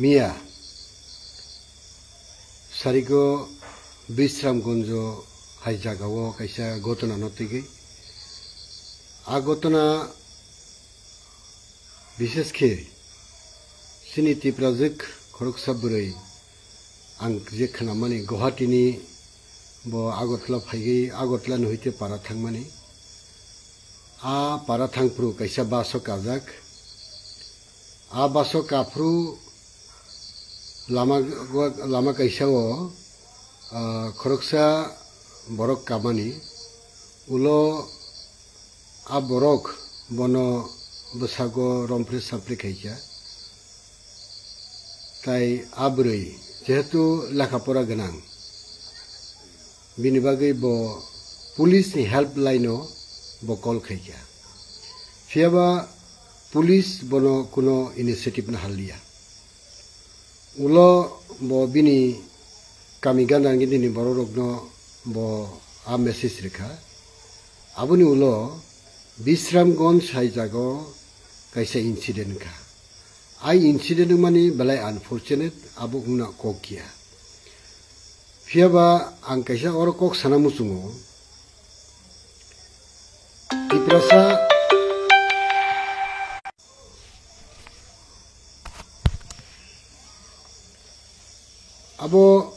मिया सारिको Vishramganj high जागाओ कैसा घटना नतिगै आ घटना विशेष के सिनिति प्राजक खरकसा बुरै आं जे खोनामानि गुवाहाटीनि बो आगरतला फाइगै आगरतला नहैते पारा थांमानि आ पारा थांफ्रु कैसा बासो काजाक आ बासो काफ्रु Lama कैसाओ खरकसा borok kamani ulo a borok bono besago rompre sampre kaija tai abroi jehetu lekapora ganang bini bagai bo police ni helpline o bo call kaija fiaba police bono kuno initiative na halia ulo bo bini kami ganang gini borok no bo a message rekha abuni ulo Bisramgons hai jago kaisa incident ka ai incident mani balai unfortunate abu na kokia fiaba ang kaisa or kok sanamu sungo tiprasa abo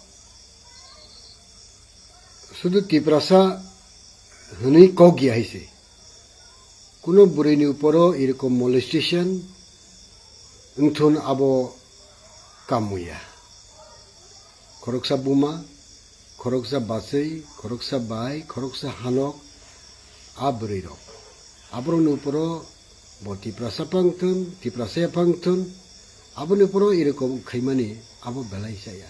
sudu tiprasa hani kokia haise kuno burini uporo irokom molestation unthun abo kamuya khoroksa buma khoroksa basei khoroksa bai khoroksa hanok abriro abron uporo boti prasa pangthun abon uporo irokom khaimani abo belai saya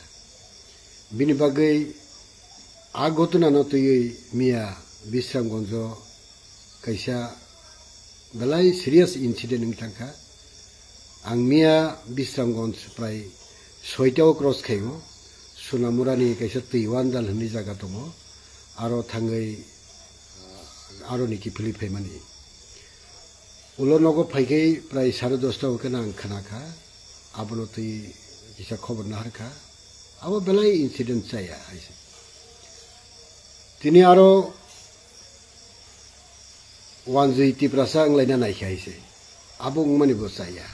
bini bagai agotuna notoi mia Bisramgonjo kaisa belai serious incident ningtangka ang mia Bisramgonj prai 6 cross khayo Sunamurani kaisa Tiwan dal hni jaga tongo aro thangai aro niki phili phaimani ulo nogo phaigai prai 10:30 okena ang khanaka abono tui kisa khobor na harka abo belai incident chaya aise tini aro wanjui tiprasa anglaina naikhaise abung mani bosaya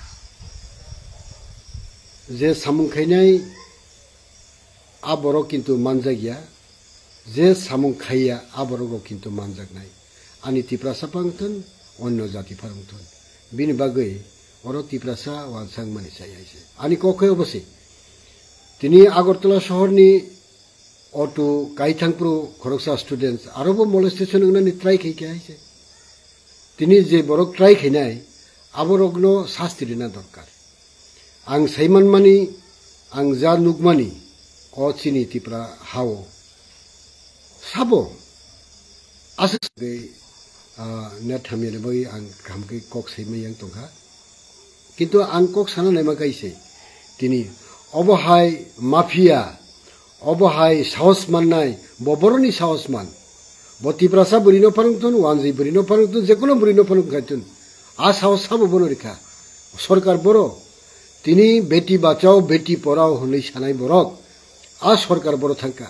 je samung khainai aboro kintu manjagya je samung khaiya aboro kintu manjagnai ani tiprasa pangthun onno jati pharungthun bini bagai oro tiprasa wansang mani sayaise ani kokhe obose tini Agartala শহরনি auto kaithangpro khoroksa students arobo molestation nani try khaike aise tini je borok try khainai aborogno shasti rina dorkar ang saiman mani ang ja nugmani ochini tipra hao sabo asge net hamile boi ang kamke kok saimai yang tongka kintu ang kok sana naima kaise tini obohai mafia obohai saos mannai boboroni saos man boti prasa burino parungtun wanji burino parungtun jekono burino parung kaitun a saos sabo bono rekha sarkar boro tini beti bachao beti porao honei sanai borok a sarkar boro thangka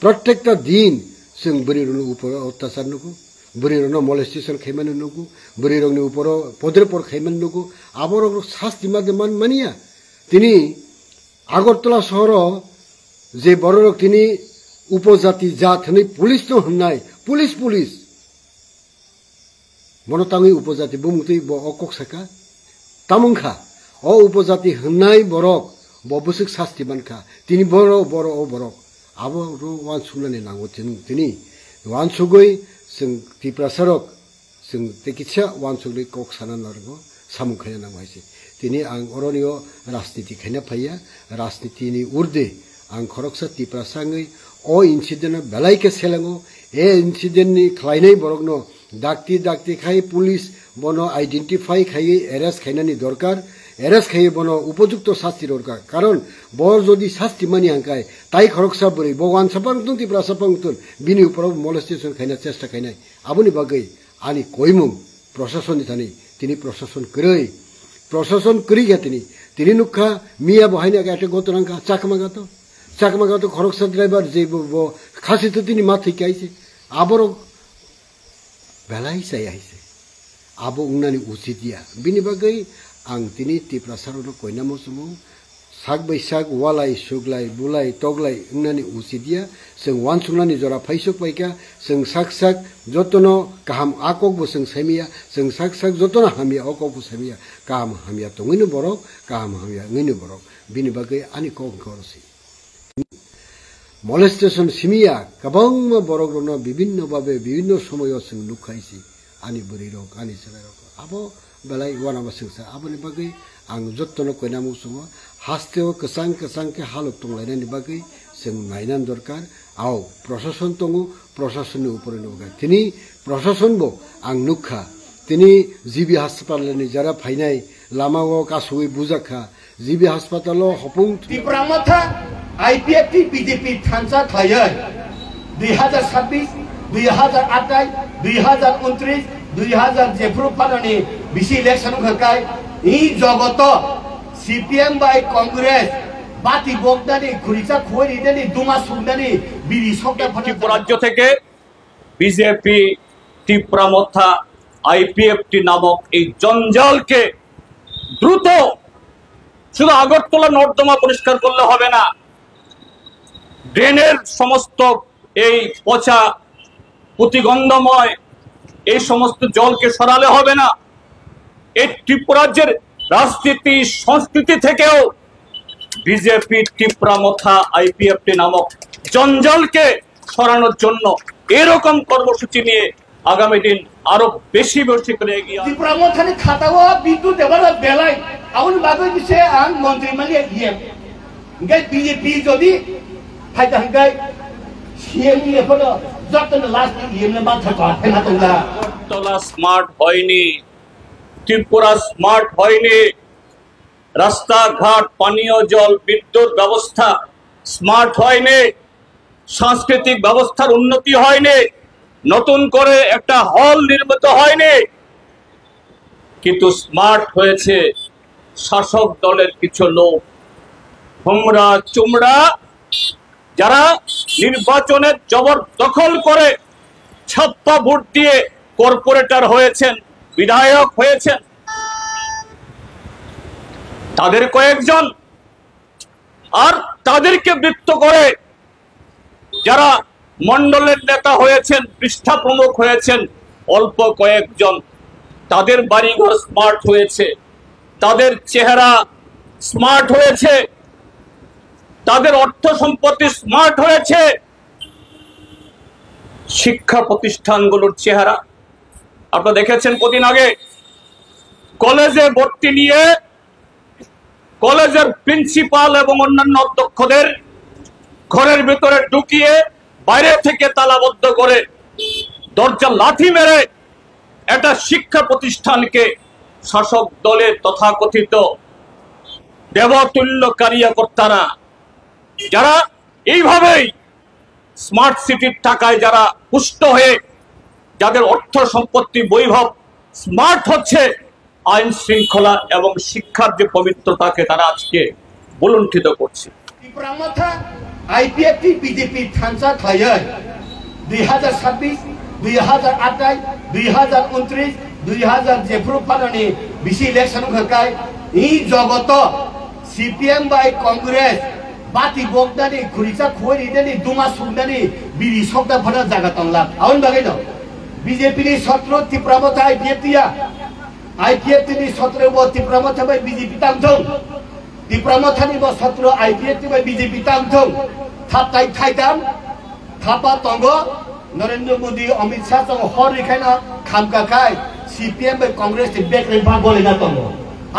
prottekta din sing burirono uporo ottachar nuku burirono molestation khaimanu nuku burirongni uporo podre por khaiman nuku aborok shasti man mania tini Agartala শহর যে বড়রক তিনি উপজাতি জাত হনি police তো হন্নাই police মনতাঙ্গি উপজাতি বুমুতি অকক সাকা তামুংখা ও উপজাতি হন্নাই বরক ববসিক শাস্তি বানখা তিনি বড় ও বরক আবো ওয়ান সুনানি নাঙ্গো তিনি ওয়ান সুগই जों तिप्रासारक जों तेकिसा वान सुगै कक साना नारगो सामुखाया नांगौसे दिनै आं अरनियो राजनीति खायना फैया राजनीतिनि उर्दे आं खरकसा तिप्रासाङै ओ इन्सिडेन्ट बेलायके सेलाङो ए इन्सिडेन्टनि खालायनाय बरकनो दाक्ति खाय पुलिस बनो आइडेन्टिफाई खायै एरेस्ट खायनानि दरकार एरेस्ट खायै बनो उपयुक्त शास्ति दरकार कारण बर जदि शास्ति मानि आंखाय ताई खरकसा बोरै भगवान सापांगतुन तिप्रासापांगतुन बिनि उपराव मोलेस्टेशन खायना चेष्टा खायनाय आबुनि बागै आनि कयमुं प्रशासननि थानि तिनि प्रशासन करै প্রশাসন করি গে তিনি নুখা মিয়া বহাইনা একটা গতরাঙ্কা চাকমাগা তো খরকসা ড্রাইভার যে খাসি তো তিনি মা থেকে আইছে আবারও বেলাই চাই আইছে আবো উংনানি উচিত দিয়া বিনি বাগै आं तिनी तिप्रासारावनो कयनामो समाव साग बैसाग वालाय सुग्लाय बुलाय तगलाय उंनानि उसिदिया जों वानसुंनानि जरा फाइसक पाइका जों साग साग जतनो गाहाम आककबो जों सामिया जों साग साग जतनो हामिया अककबो सामिया गाहाम हामिया तङैनो बरक गाहाम हामिया ngैनो बरक बिनि बागै आनि कगरसै मलेस्टेशन सिमिया गोबां बरकनो विभिन्न भाबे विभिन्न समयाव जों नुखायसै आनि बुरै रक आनि सेलाय रक आबो बेलाय वानाबा सोंसा आबोनि बागै आं जत्तनो कयनामो सङो हास्तेव कसां के हालत दंलायनायनि बागै जों नायनान दरकार आव प्रशासन दङ प्रशासननि उपरे नगा तिनी प्रशासनबो आं नुखा तिनी जिबि हास्पातालनि जारा फायनाय लामाव कासुयै बुजाखा जिबि हास्पातालाव हपुं तिप्रामथा आईपीएफटी बीजेपी थानसा थायै 2026 2028 2029 2000 जेफ्रु फालनि बिसि इलेक्शन खकाय इ जगत सीपीएम बाय कांग्रेस बाती बगदानि खुरिसा खोरिदानि दुमा सुंदानि बिरि सकदा ত্রিপুরা রাজ্য থেকে বিজেপি ত্রিপুরামথা আইপিএফটি নামক এই জঞ্জালকে দ্রুত শুধু আগরতলা নর্দমা পরিষ্কার করলে হবে না, ড্রেনের সমস্ত এই পচা প্রতিগন্ধময় এই সমস্ত জলকে সরালে হবে না। এই ত্রিপুরা রাজ্যের রাজনীতি সংস্কৃতি থেকেও বিজেপি ত্রিপুরামথা আইপিএফটি নামক জঞ্জালকে সরানোর জন্য এরকম কর্মসূচি নিয়ে আগামী দিন আরো বেশি করে এগিয়ে ত্রিপুরামথানি খাতাও বিদ্যুৎ দেবার বেলাই আউন বাগৈ দিছে আং মন্ত্রীমালি ইয়ে গাই বিজেপি যদি ফাইদা হাঙ্গাই সিএম নিয়ে ফটো যতন লাস্ট ইয়েমনে মাথা কাটে না তোমরা আগরতলা স্মার্ট হয়নি, ত্রিপুরা স্মার্ট হয়নি, রাস্তাঘাট পানীয় জল বিদ্যুৎ ব্যবস্থা স্মার্ট হয়নি, সাংস্কৃতিক ব্যবস্থার উন্নতি হয়নি, নতুন করে একটা হল নির্মিত হয়নি, কিন্তু স্মার্ট হয়েছে শাসক দলের কিছু লোক হুমরা চুমড়া যারা নির্বাচনের জবরদখল করে ছাপ্পা ভোট দিয়ে কর্পোরেটর হয়েছেন, বিধায়ক হয়েছেন, তাদের কয়েকজন আর তাদেরকে বৃত্ত করে যারা মন্ডলের নেতা হয়েছেন, পৃষ্ঠা প্রমুখ হয়েছেন অল্প কয়েকজন, তাদের বাড়িঘর স্মার্ট হয়েছে, তাদের চেহারা স্মার্ট হয়েছে, তাদের অর্থ সম্পত্তি স্মার্ট হয়েছে। শিক্ষা প্রতিষ্ঠানগুলোর চেহারা আপনারা দেখেছেন কদিন আগে কলেজে ভর্তি নিয়ে কলেজের প্রিন্সিপাল এবং অন্যান্য অধ্যক্ষদের ঘরের ভিতরে ঢুকিয়ে বাইরে থেকে তালাবদ্ধ করে দরজা লাথি মেরে একটা শিক্ষা প্রতিষ্ঠানকে শাসক দলের তথাকথিত দেবতুল্য কার্যকর্তারা যারা এইভাবেই স্মার্ট সিটির টাকায় যারা পুষ্ট হয়ে যাদের অর্থ সম্পত্তি বৈভব স্মার্ট হচ্ছে, আইন শৃঙ্খলা এবং শিক্ষার যে পবিত্রতাকে তারা আজকে বুলুণ্ঠিত করছে। ত্রিপুরামথা আইপিএফটি বিজেপি থানসা থাयै 2026 2028 2029 2000 जेफ्रु फालनि बिसि इलेक्शन खकाय इ जगत सीपीएम बाय कांग्रेस बाती बगदानि खुरिसा खोरिदानि दुमा सुंदानि बिरि सकदा फटा जागा तंला आउन बागैनो बीजेपी नि छत्र त्रिपुरामथा आईपीएफटी नि छत्र ब त्रिपुरामथा बाय बीजेपी तांथों ত্রিপুরামথাनि ब छत्र आईपीएफटी बाय बीजेपी तांथों थापाय थाइदाम थापा तंग नरेंद्र मोदी अमित शाह जों हर रिखायना खामकाखाय सीपीएम बाय कांग्रेस बेक रेफा बोलेना तंग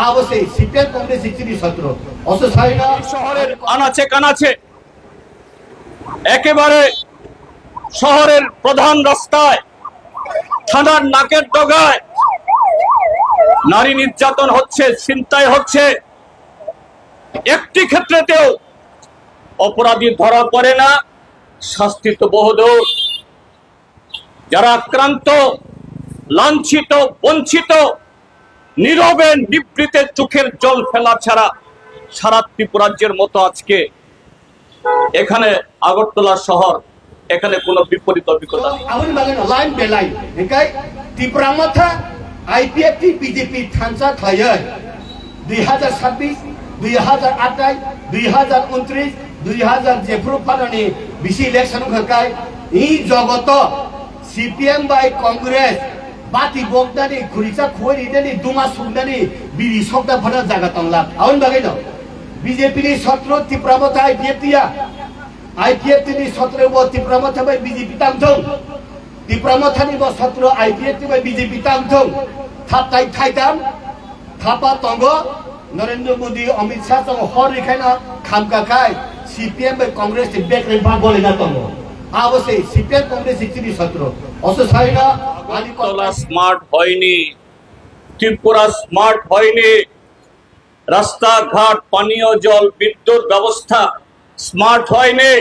अवश्य सीपीएम कांग्रेस सिक्सटी छत्र অসহায়না শহরের আনাচে কানাচে একেবারে শহরের প্রধান রাস্তায় থানার নাকের ডগায় নারী নির্যাতন হচ্ছে, ছিনতাই হচ্ছে, একটি ক্ষেত্রেতেও অপরাধী ধরা পড়ে না, শাস্তি তো বহুদূর। যারা আক্রান্ত, লাঞ্ছিত, বঞ্চিত নীরবে নিবৃতে চোখের জল ফেলা ছাড়া সারা ত্রিপুরাজ্যের মতো আজকে এখানে আগরতলা শহর এখানে কোনো বিপরীত অভিজ্ঞতা নেই। Awal bagian lain belai, engkai Tripura mata IPFT BJP thansa khayan 2026, 2028, 2029, 2000 Jepro Padani bisi election engkai ini jogoto CPM by Congress bati bogdani kurisa khoi dani duma sugdani biri sokda phana jaga tangla awal bagian no BJP ni satro Tripura mata IPFT ya IPFT ni satro bo Tripura mata by BJP tamthong Tripura mata ni bo satro IPFT by BJP tamthong thatai thaidam thapa tongo Narendra Modi Amit Shah tong hor rekhana khamka khai CPM by Congress ni back re bag bole na tongo आवश्य CPM Congress ni satro also saina Agartala smart হয়নি, Tripura smart হয়নি, রাস্তাঘাট পানীয় জল বিদ্যুৎ ব্যবস্থা smart হয়নি,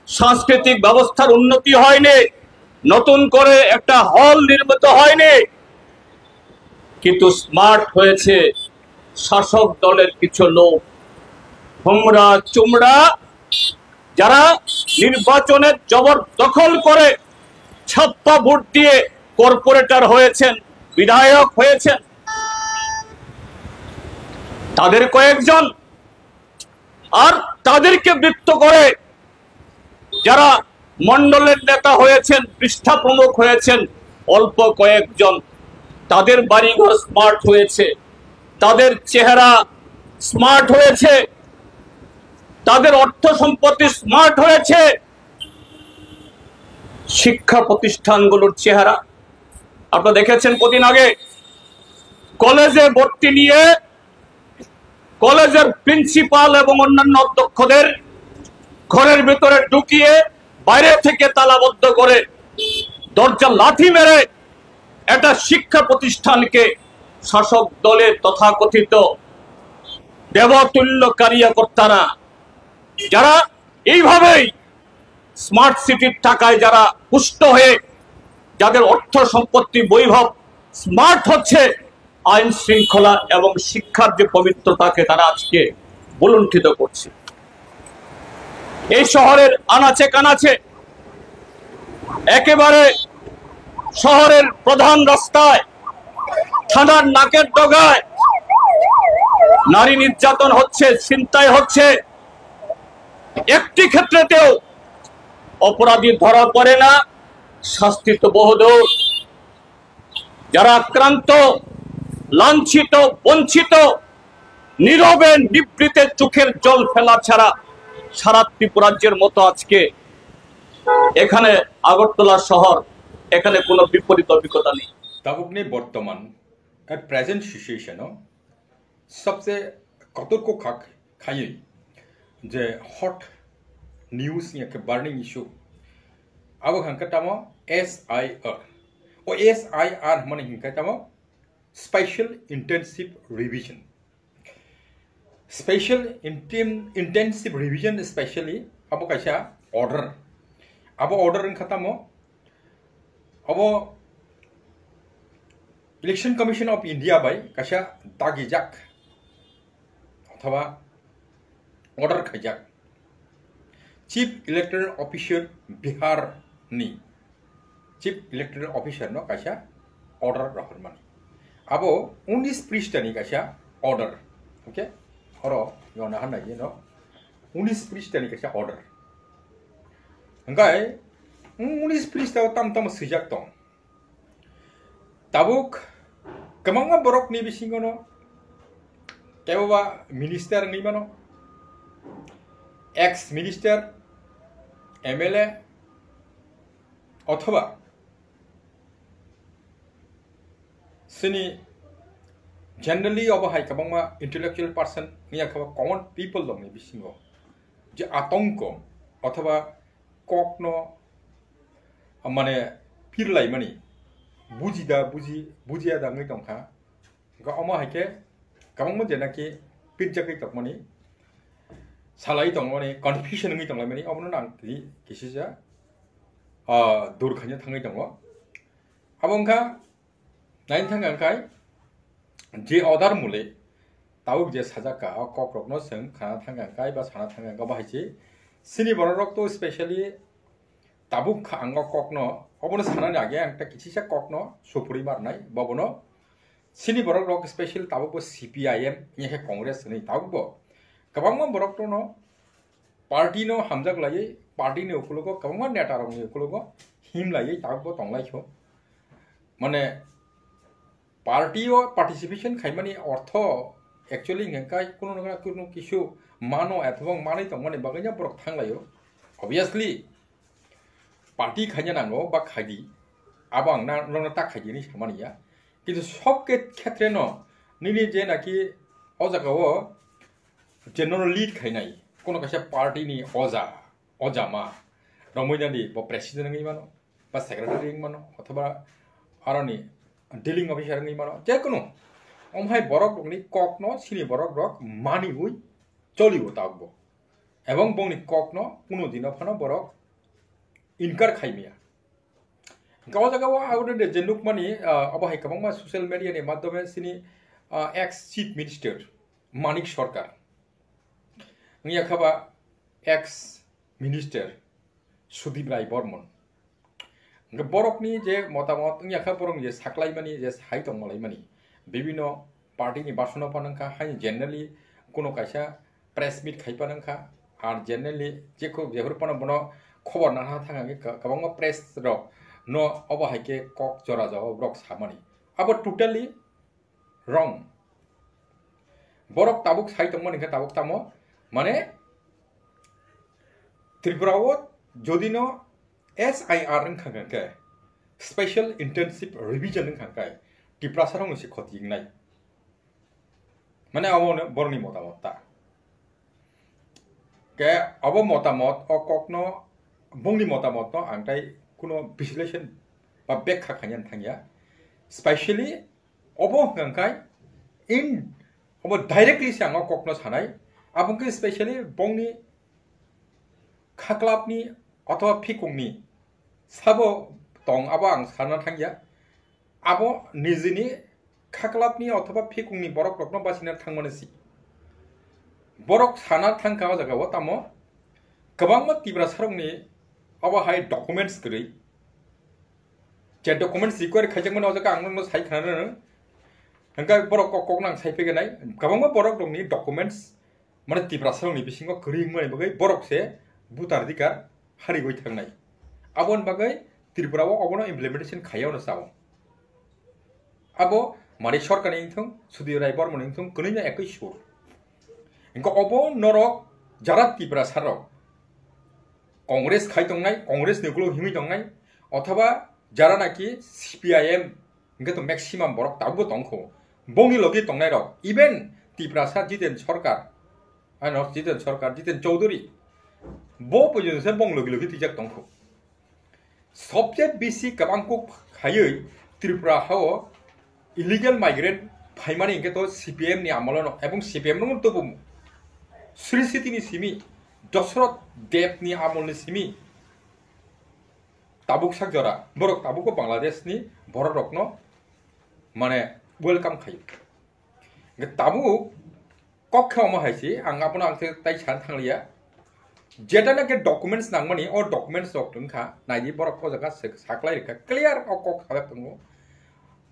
সাংস্কৃতিক ব্যবস্থার উন্নতি হয়নি, নতুন করে একটা হল নির্মিত হয়নি, কিন্তু স্মার্ট হয়েছে শাসক দলের কিছু লোক হুমরা চুমড়া যারা নির্বাচনের জবরদখল করে ছাপ্পা ভোট দিয়ে কর্পোরেটর হয়েছেন, বিধায়ক হয়েছেন, তাদের কয়েকজন আর তাদেরকে বৃত্ত করে যারা মণ্ডলের নেতা হয়েছেন, পৃষ্ঠা প্রমুখ হয়েছেন অল্প কয়েকজন, তাদের বাড়িঘর স্মার্ট হয়েছে, তাদের চেহারা স্মার্ট হয়েছে, তাদের অর্থ সম্পত্তি স্মার্ট হয়েছে। শিক্ষা প্রতিষ্ঠানগুলোর চেহারা আপনারা দেখেছেন কদিন আগে কলেজে ভর্তি নিয়ে কলেজের প্রিন্সিপাল এবং অন্যান্য অধ্যক্ষদের ঘরের ভিতরে ঢুকিয়ে বাইরে থেকে তালাবদ্ধ করে দরজা লাথি মেরে একটা শিক্ষা প্রতিষ্ঠানকে শাসক দলের তথাকথিত দেবতুল্য কার্যকর্তারা যারা এইভাবেই স্মার্ট সিটির টাকায় যারা পুষ্ট হয়ে যাদের অর্থ সম্পত্তি বৈভব স্মার্ট হচ্ছে, আইন শৃঙ্খলা এবং শিক্ষার যে পবিত্রতাকে তারা আজকে বুলুণ্ঠিত করছে। এই শহরের আনাচে কানাচে একেবারে শহরের প্রধান রাস্তায় থানার নাকের ডগায় নারী নির্যাতন হচ্ছে, ছিনতাই হচ্ছে, একটি ক্ষেত্রেতেও অপরাধী ধরা পড়ে না, শাস্তি তো বহুদূর। যারা আক্রান্ত, লাঞ্ছিত, বঞ্চিত, নীরবে নিবৃতে চোখের জল ফেলা ছাড়া সারা ত্রিপুরাজ্যের মতো আজকে এখানে আগরতলা শহর এখানে কোনো বিপরীত অভিজ্ঞতা নেই। दाबुकने वर्तमान एट प्रेजेंट सिचुएशन सबसे कतर को खाई जे हॉट न्यूज के बर्निंग इशू अब हंका तमो SIR ओ SIR माने हंका तमो special intensive revision special intensive revision specially अब कैसा ऑर्डर अब ऑर्डर हंका तमो अब election commission of India by कशा दागिजाक अथवा ऑर्डर खाइजाक चीफ इलेक्टोरल ऑफिसर बिहार नि चीफ इलेक्टोरल ऑफिसर नो कशा ऑर्डर रहरमानी अब 19 पृष्ठनि कशा ऑर्डर ओके हरो योना हनाय नो 19 पृष्ठनि कशा ऑर्डर हंगाय 19 पृष्ठाव तम तम सिजाक दं ताबुक कमांगा बरक नि बिसिंगनो केबा मिनिस्टार नि मानो एक्स मिनिस्टार MLA अथवा सिनी जनरली अब हाय कबांगा इंटेलेक्चुअल पर्सन निया खबा कॉमन पीपल दं नि बिसिंगो जे आतंक अथवा ककनो माने फिरलाय माने बुजिदा बुजिया दाङै दंखा गा अमा हायके गामं जेनाखि पिज्जाकै तकमनि सालाय दं माने कन्फ्यूजन ngै दंलाय माने अमनो नां किसिजा दूर खानो थाङै दङ अबंखा नाइन थांगांखाय जे अर्डार मुले ताउक जे साजाका कक्रकनो जों खाना थांगांखाय बा साना थांगांखा बाहायसै सिनि बरक तो स्पेशली ताबुक खांग ककनो अबनो सानानि आगे आंता किसिसा ककनो सुपुरि मारनाय बाबनो सिनि बरक रक स्पेशल ताबुक CPIM इहे कांग्रेस नि ताबुक गोबां बरक दनो पार्टी नो हामजाक लायै पार्टी नि उखुलुको गोबां नेता रंनि उखुलुको हिम लायै ताबुक तंलायखो माने पार्टी पार्टिसिपेशन खायमानि अर्थ एक्चुअली हेंकाय कुनु किसु मानो एथबां मानै तंमाने बागैना बरक थांलायो ऑब्वियसली पार्टी खायना नांगौ बा खायदि आबां ना नंना ता खायदिनि सामानिया किन्तु सब क्षेत्रे न निनि जे नाकि अजागाव जे नन लीड खायनाय कोनो कासे पार्टी नि अजामा रमैनानि बा प्रेसिडेंट नङै मानो बा सेक्रेटारि नङै मानो अथवा आरनि डिलिंग अफिसार नङै मानो जे कुनु ओमहाय बरक दंनि ककनो सिनि बरक रक मानि हुइ चलिबो ताबो एवं बंनि ककनो कुनु दिन फानो बरक इनकार खायमिया गाव जगाव आउडे जे नुकमानि अबहाय गोबां ससियेल मिडियानि माध्यमे सिनि एक्स चीफ मिनिस्टर मानिक सरकार निया खाबा एक्स मिनिस्टर सुदीप राय बर्मन बरकनि जे मतामत निया खा बरक जे साख्लायमानि जे साइ दंमलायमानि विभिन्न पार्टी बासना पानंखा हाय जनरली कोनो कायसा प्रेस मीट खायपानंखा आर जनरली जेको जेफोर पान बनो खबर नाहा थाङाङै गोबां प्रेस रक न अबहायके कक जरा जाव रक सामानि अब टोटली रंग बरक ताबुक साइ दंमोन इनका ताबुक तामो माने त्रिपुराव जदि न SIR नंखांखे स्पेशल इंटर्नशिप रिविजन नंखांखाय टिप्रासाराव मोनसे खतिंनाय माने आवनो बरनि मतामत के अब मतामत अककनो बंनि मतामत न आंथाय कुनो विश्लेषण बा बेख्खा खायन थांया स्पेशली अब गंखाय इन अब डाइरेक्टली सांग अककनो सानाय आबुंके स्पेशली बंनि खाक्लाबनि अथवा फिकुंनि साबो दं अब आं सानना थांया आबो निजिनि खाक्लाबनि अथवा फिकुंनि बरक रकनो बासिना थांमानसि बरक साना थांखा जागाव तामो गोबां तिब्रा सारंनि अबहाय डकुमेंट्स गरै जे डकुमेंट्स रिक्वायर खायजोंमोन अजाका आं नोंनो साइ खानानो हंका बरक कक नां साइफेगनाय गोबां बरक दंनि डकुमेंट्स माने तिब्रा सारंनि बिसिङाव गरै मोय बगै बरक से भुटार अधिकार हारि गय थांनाय आबन बगै त्रिपुराव अबनो इम्प्लिमेंटेशन खायावनो साव आबो माने सरकारनि इंथों सुदीप राय बर्मन इंथों कनैना एकै सुर इनका अबो नरक जारा त्रिपुरा सारक कांग्रेस खाय दंनाय कांग्रेस नेगुलो हिमै दंनाय अथवा जारा नाकि CPIM इनका तो मैक्सिमम बरक ताबो दंखो बंनि लगे दंनाय रक इवन त्रिपुरा सा जितेन सरकार जितेन चौधरी बो पजन से बंग लगे लगे तिजाक दंखो सबसे बेसी गोबांखौ खायै त्रिपुरा हाव इलिगेल माइग्रेंट फाइमानि इनके तो CPM नि आमलन एवं CPM नो तो श्री सिटीनि सिमी दशरथ देव नि आमलनि सिमी ताबुक सागजरा बरक ताबुको बांग्लादेशनि बर रत्न माने वेलकाम खायो ताबुक कक्षाव माहायसि आं आपनो आंथे ताइ सान थांलिया जेटाना के डॉक्यूमेंट्स नांगमानि और डॉक्यूमेंट्स डॉक्टरखा नायदि बरक जगा साख्लाय रेखा क्लियर अक खालाक दंगो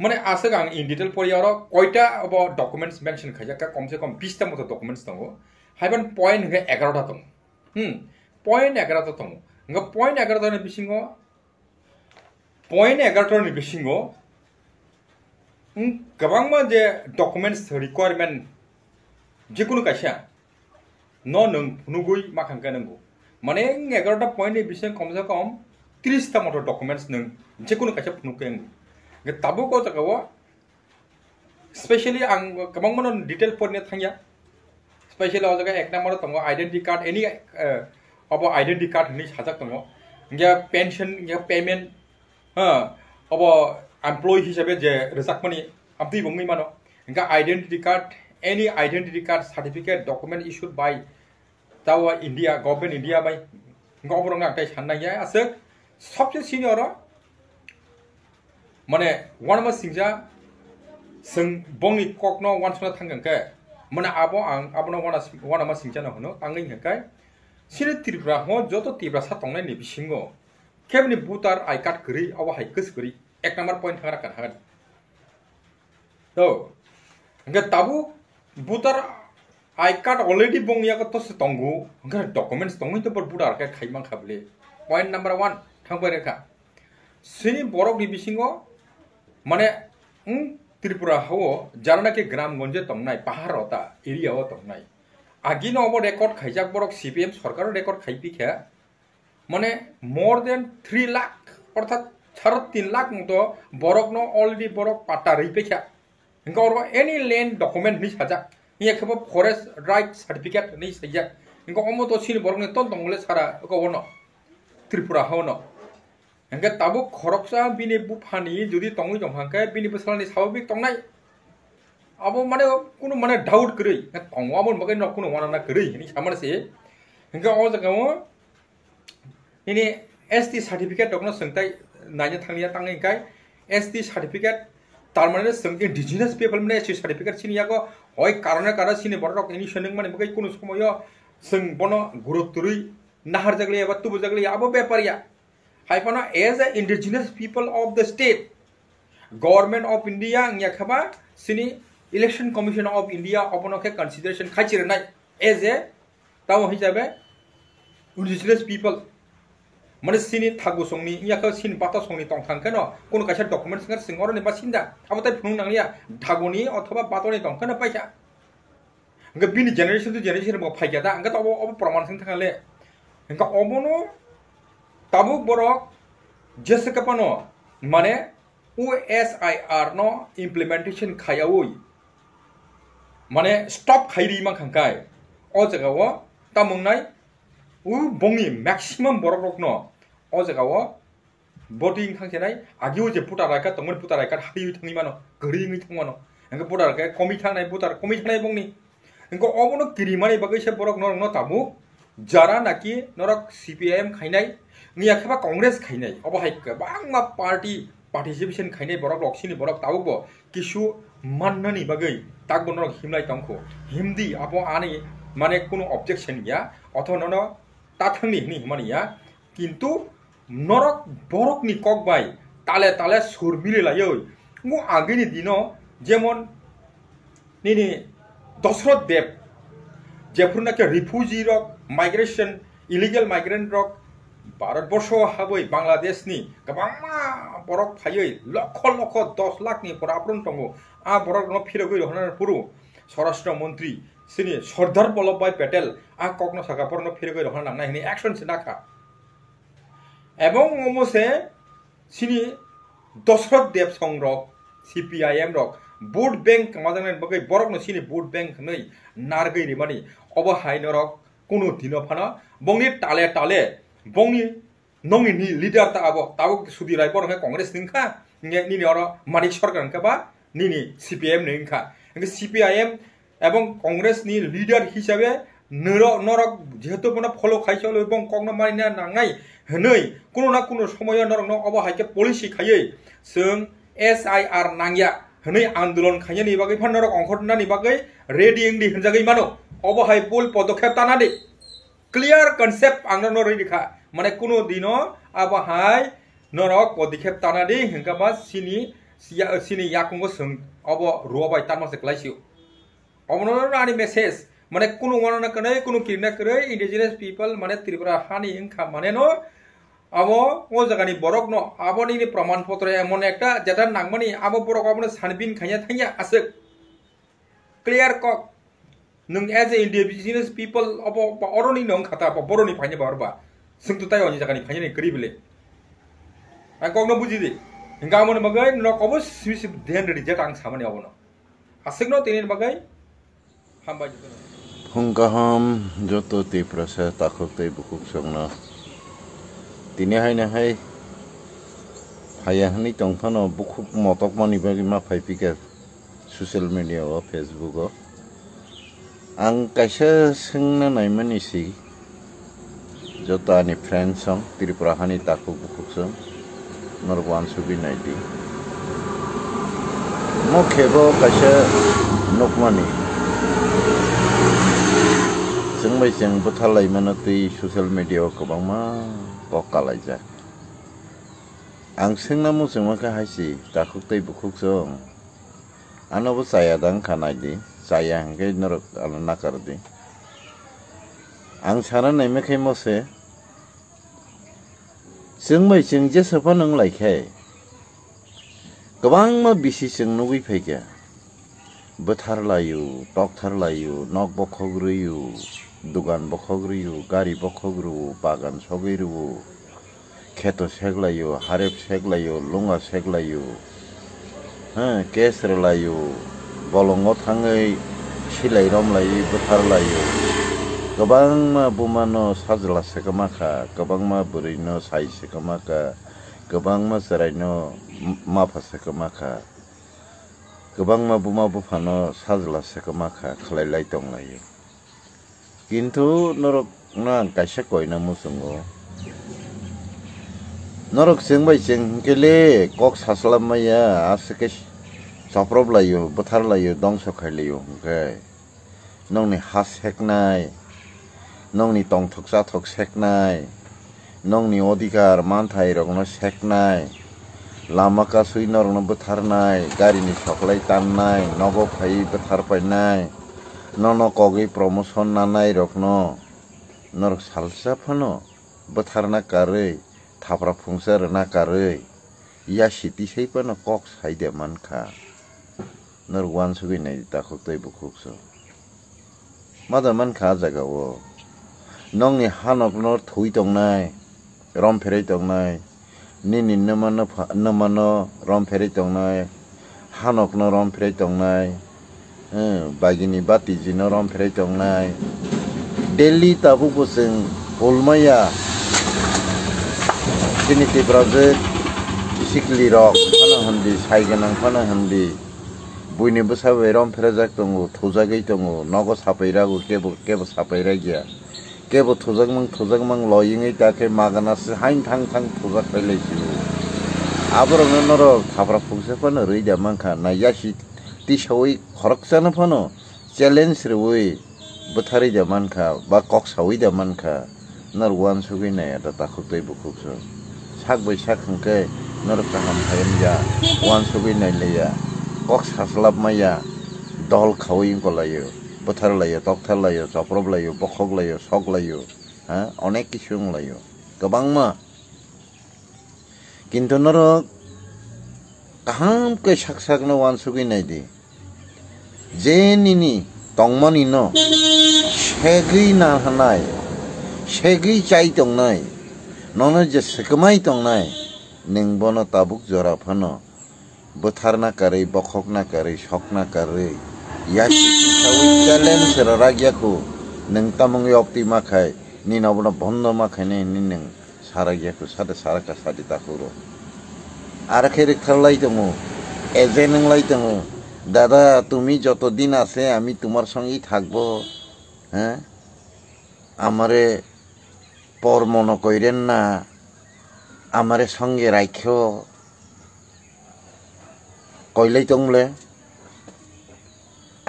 माने आसग आं इन डिटेल परियार कयटा अब डॉक्यूमेंट्स मेंशन खायजाका कम से कम 20 टा मतो डॉक्यूमेंट्स दंगो हायबान पॉइंट हे 11 टा दं पॉइंट 11 टा दं nga पॉइंट 11 नि बिसिङो पॉइंट 11 नि बिसिङो गोबां मा जे डॉक्यूमेंट्स रिक्वायरमेंट जिकुनु कायसा न नों नुगुई माखांका नंगौ माने 11 पॉइंट नि बिसिङ कम से कम 30 टा मतो डॉक्यूमेंट्स नों जिकुनु कायसा नुकें ताबुक जगाव स्पेशली आं गोबां मन डिटेल फरने थांया स्पेशली जगह एक नंबर दङ आइडेंटिटी कार्ड एनी अब आइडेंटिटी कार्ड नि साजाक दङ या पेंशन या पेमेंट अब एम्प्लॉय हिसाबै जे रजाकमानि आबदि बंगै मानो इनका identity card any identity card certificate document issued by तावा India government India by government आंथाय साननाया आसक सबसे सीनियर माने वन मा सिंजा जों बंनि ककनो वानसना थांगोनखाय माने आबो आं आबनो वाना मा सिंजानो हनो आंनि हखाय सिरि त्रिपुरा हो जत त्रिपुरा सा तंनाय नि बिसिंगो केबनि भोटार आई कार्ड गरि अब हाइकस गरि एक नंबर पॉइंट थांगा राखा हागोन तो हंगा ताबु भोटार आई कार्ड ऑलरेडी बंनिया को तस तंगु हंगा डॉक्यूमेंट्स तंगु तो पर भोटार का खाइमां खाबले पॉइंट नंबर 1 थांबाय रेखा सिनि बरक नि बिसिंगो माने त्रिपुरा हो जाना के ग्रामगंजे तंगनाय पहाड़ होता एरिया हो तंगनाय आगिनो अब रेकर्ड खाइजाक बरक सीपीएम सरकार रेकर्ड खाइपिखे माने मोर देन 3 लाख अर्थात 3.5 लाख मतो बरक नो ऑलरेडी बरक पाटा रहिपेखा इनका और एनी लैंड डॉक्यूमेंट नि साजा ये खब फॉरेस्ट राइट सर्टिफिकेट नि सैया इनका अमो तो सिनि बरक ने तन तंगले सारा को वनो त्रिपुरा हो न इनका ताबु खरकसा बिनि बुफानी जुदि तंगै जंहांके बिनि बसलानि स्वाभाविक तंगनाय अब माने कुनु माने डाउट करै तंगवामन बगै न कुनु वाना करै नि सामरसे इनका ओ जगाव इनि एसटी सर्टिफिकेट दकनो संथाय नायनो थांनिया तांगैखाय एसटी सर्टिफिकेट तारमाने जों इंडिजिनियस पीपल माने एसटी सर्टिफिकेट सिनियाको हय कारणे कार सिनि बरक इनि सनों माने बगै कुनु समय जों बनो गुरुत्वरै नाहार जगले एबा तुबु जगले आबो बेपारिया हाइफाना as a indigenous people of the state government of India याखबा सिनि इलेक्शन कमिशन ऑफ इंडिया अपनो के कंसीडरेशन खाइचिरनाय एज ए ताव हिसाबे इंडिजिनियस पीपल माने सिनि थागु संनि याखो सिन पाता संनि तंखांखन कोनो कासा डॉक्यूमेंट्स नगर सिंगर ने बासिंदा आबोताय फुनु नांलिया धागुनि अथवा पातोनि तंखन पाइसा अंग बिनि जनरेशन टू जनरेशन बो फाइगा दा अंग तबो अब प्रमाण सिं थांगाले अंग अबनो ताबु बरक जेसकपनो माने OSIR नो इम्प्लीमेंटेशन खायावै माने स्टॉप खाइरि माखांखाय अ जगाव तामुंनाय उ बंनि मैक्सिमम बरक रकनो अ जगाव voting खांसेनाय आगिउ जे पुटा रायका तंगन पुटा रायका हायि थांनि मानो गरिङै थांमानो अंग पुटा रायका कमि थांनाय पुटार कमि थांनाय बंनि अंग अबनो किरिमानि बगैसे बरक नरनो ताबु जारा नाकि नरक CPIM खाइनाय नियाखबा कांग्रेस खाइनाय अब हाय गोबां पार्टी पार्टिसिपेशन खाइनाय बरक लक्सिनि बरक ताबुबो किसु माननानि बगै ताक बनरक हिमनाय तंखो हिमदि आपो आनि माने कुनु ऑब्जेक्शन या अथवा ननो ताथांनि नि मानिया किन्तु नरक बरक नि कक बाय ताले ताले सुरमिले लायो मु आगेनि दिनो जेमन निनि दशरथ देव जेफुरना के रिफ्यूजी रक माइग्रेशन इलीगल माइग्रेंट रक भारतवर्ष हाबै बांग्लादेशनि गोबां बरक थायै लक्ष लक्ष 10 लाखनि पराप्रन दङो आ बरक न फिरगै रहना पुरु स्वराष्ट्र मंत्री सिनि सरदार वल्लभभाई पटेल आ ककनो सागाफोरनो फिरगै रहना नांनाय हिनि एक्शन सिनाखा एवं ओमसे सिनि दशरथ देव संरक CPIM रक वोट बैंक माजंनाय बगै बरक न सिनि वोट बैंक नै नारगै रिमानि अब हाइनरक कुनु दिनो फाना बंनि ताले ताले बंनि नंनि नि लीडर ता आबो ताबो सुदि राय बरक कांग्रेस निंखा निनि अर मानिक सरकार नखबा निनि CPIM निंखा CPIM एवं कांग्रेस नि लीडर हिसाबे नरक जेहेतु बना फलो खाइसल एवं कगनो मानिना नांनाय हनै कुनु ना कुनु समय नरक न अब हाइके पॉलिसी खायै जों SIR नांगिया हनै आंदोलन खायनि बागै फानरक अंखरना नि बागै रेडी इंदि हनजागै मानो अब हाइ पुल पदक्षेप तानादि क्लियर कन्सेप्ट आंनो न रेडीखा माने कुनु दिनो अब हाइ नरक पदक्षेप तानादि हंगाबा सिनि याकुंगो जों अब रुवाबाय तानमासे क्लाइसिउ अब न रानि मेसेज माने कुनु वाना कनै कुनु किरना करै इंडिजिनियस पीपल माने त्रिपुरा हानि इंखा माने न अब ओ जगानि बरक न आबनि प्रमाण पत्र एमन एकटा जेटा नांगमानि आबो बरक आबनो सानबिन खाया थांया आसे क्लियर कक नों एज ए इंडिजिनियस पीपल अब अरनि नों खाता बरनि फाइने बारबा जोंथ तायनि जगानि फाइने करिबले आं कगनो बुजिदि गामोन बगै न कबो सिसि ध्यान रेडी जेटा आं सामानि अबनो आसेगनो तेनि बगै हामबाय Hungaham joto ti prasa takok tei bukuk songna tini hai hayahni tongphano bukuk motok mani bagi ma phaipika social media o Facebook o ang kaisa singna naimani si joto ani friends song Tripura hani takok bukuk song norwan subi naidi Mokebo kaisa nokmani जों बायजों बोथारलाय मानो तै social मिडियायाव गोबांमा बकालायजा आं सोंना मोजां माखा हायसि दाखुक तै बुखुक जों आनाबो जाया दां खानायदि जाया हांखे नरक आलो नाकारदि आं साना नायमेखाय मसे जों बायजों जे सोफा नों लायखाय गोबां मा बिसि जों नुगै फैगा बोथारलायो टकथारलायो नक बखग्रोयो दुगान बखग्रोयो गारि बखग्रोयो बागान सगैरोयो खेतो सेगलायो हारेब सेगलायो लुंगा सेगलायो केसरलायो बलंगाव थाङै सिलाय रमलायो बोथारलायो गोबां मा बुमानो साजला सेगमाखा गोबां मा बोरैनो साइ सेगमाखा गोबां मा जेरायनो माफा सेगमाखा गोबां मा बुमा बुफानो साजला सेगमाखा खालायलाय दंलायो किन्तु नरक ना कायसा कयना मुसुङो नरक जों बायजों गेले कक सास्लाबमाया आसके सप्रबलायो बोथारलायो दंस खायलायो ओमफ्राय नंनि हा सेकनाय नंनि तंथक जाथक सेकनाय नंनि अधिकार मानथाय रगनो सेकनाय लामा कासुइ नरनो बोथारनाय गारिनि सकलाय ताननाय नगो फाइ बोथारपायनाय नन कगै प्रमोशन नानाय रगनो नरक सालसा फनो बोथारना कारै थाफ्रा फुंसार ना कारै या सिटी सैपनो कक साइदे मानखा नर वान सुगैनाय दाखुक तै बुखुकसो मादा मानखा जागावो नंनि हानकनो थुइ दंनाय रम फेरै दंनाय निनि नमानो रम फेरै दंनाय हानकनो रम फेरै दंनाय बागिनि बातिजिनो रम फेरै दंनाय दिल्ली ताबुबोजों हलमाया दिनिति ब्राजे सिखलि रक फाना हन्दी साइगोनां फाना हन्दी बयनिबो साबै रम फेरै जाक दङ थुजागै दङ नगो सापैरागो केबो सापैरा गैया केबो थुजागमं लयिङै दाखे मागानासो हाइन थां थां थुजाक फैलायसि आबरनो नर थाफ्रा फुंसे फनो रैदा मांखा नायासि तिसावै खरकसानो फनो चेलेन्ज रवै बोथारैदा मानखा बा कक सावैदा मानखा नर वान सुगैनाया दा दाखुक तै बुखुकसो साक बै साक हंके नर काहाम फायमजा वान सुगैनाय लेया कक सास्लाबमाया दल खावै गलायो बोथारलायो टकथारलायो चप्रबलायो बखगलायो सकलायो अनेक किसु लायो गोबां मा किन्तु नर काहाम के साक साकनो वान सुगैनाय दि जे निनि तंमानि न सेगै ना हानाय सेगै चाय दंनाय ननो जे सेकमाय दंनाय नोंबनो ताबुक जरा फनो बोथारना कारै बखगना कारै सकना कारै यासि चेलेन्ज रागियाखौ नों तामुंगे अक्ति माखाय निनावनो बन्द माखाय नों सारागियाखौ सादे साराका सादि दाखुरो আর খেরে খেলাই দেবো এজে নংলাই দেবো দাদা তুমি যতদিন আছে আমি তোমার সঙ্গেই থাকবো হ্যাঁ আমারে পর মনে কইরেন না আমারে সঙ্গে রাখো কইলাই তংলে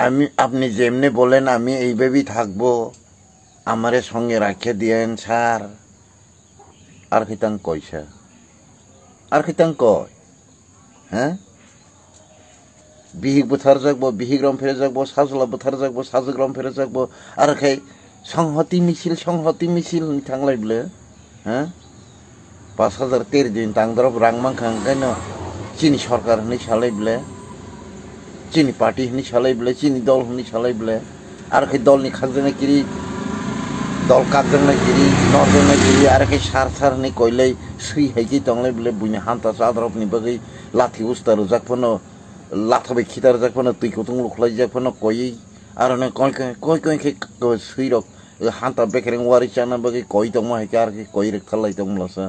আমি আপনি যেমনে বলেন আমি এইভাবেই থাকবো আমারে সঙ্গে রাখে দিয়েন স্যার আর খিতাং কইসা আর খিতাং কয় হ্যাঁ বিহিক বুথার যাকবো বিহিক রম ফেরে যাকবো সাজলা বুথার যাকবো সাজক রম ফেরে যাকবো আর খাই সংহতি মিছিল থাংলাই বলে হ্যাঁ 5013 দিন তাংদরব রাংমাংখাং কেন চিনি সরকার হনি সালাই বলে চিনি পার্টি হনি সালাই বলে চিনি দল হনি সালাই বলে আর খাই দলনি খাকজনা কিরি দল কাকজনা কিরি নজনা কিরি আর খাই সার হনি কইলাই সুই হাইকি তংলাই বলে বুইনি হান্তা চাদরবনি বাগै লাথি উস্তার যাকফনো লাথাবে খিতার যাকফনো তুই কতং লুখলাই যাকফনো কই আর নে কই সুই রক হান্তা বেকেরেং ওয়ারি চানা বাগै কই দং মাইকে আর কই রে খালাই দং লসা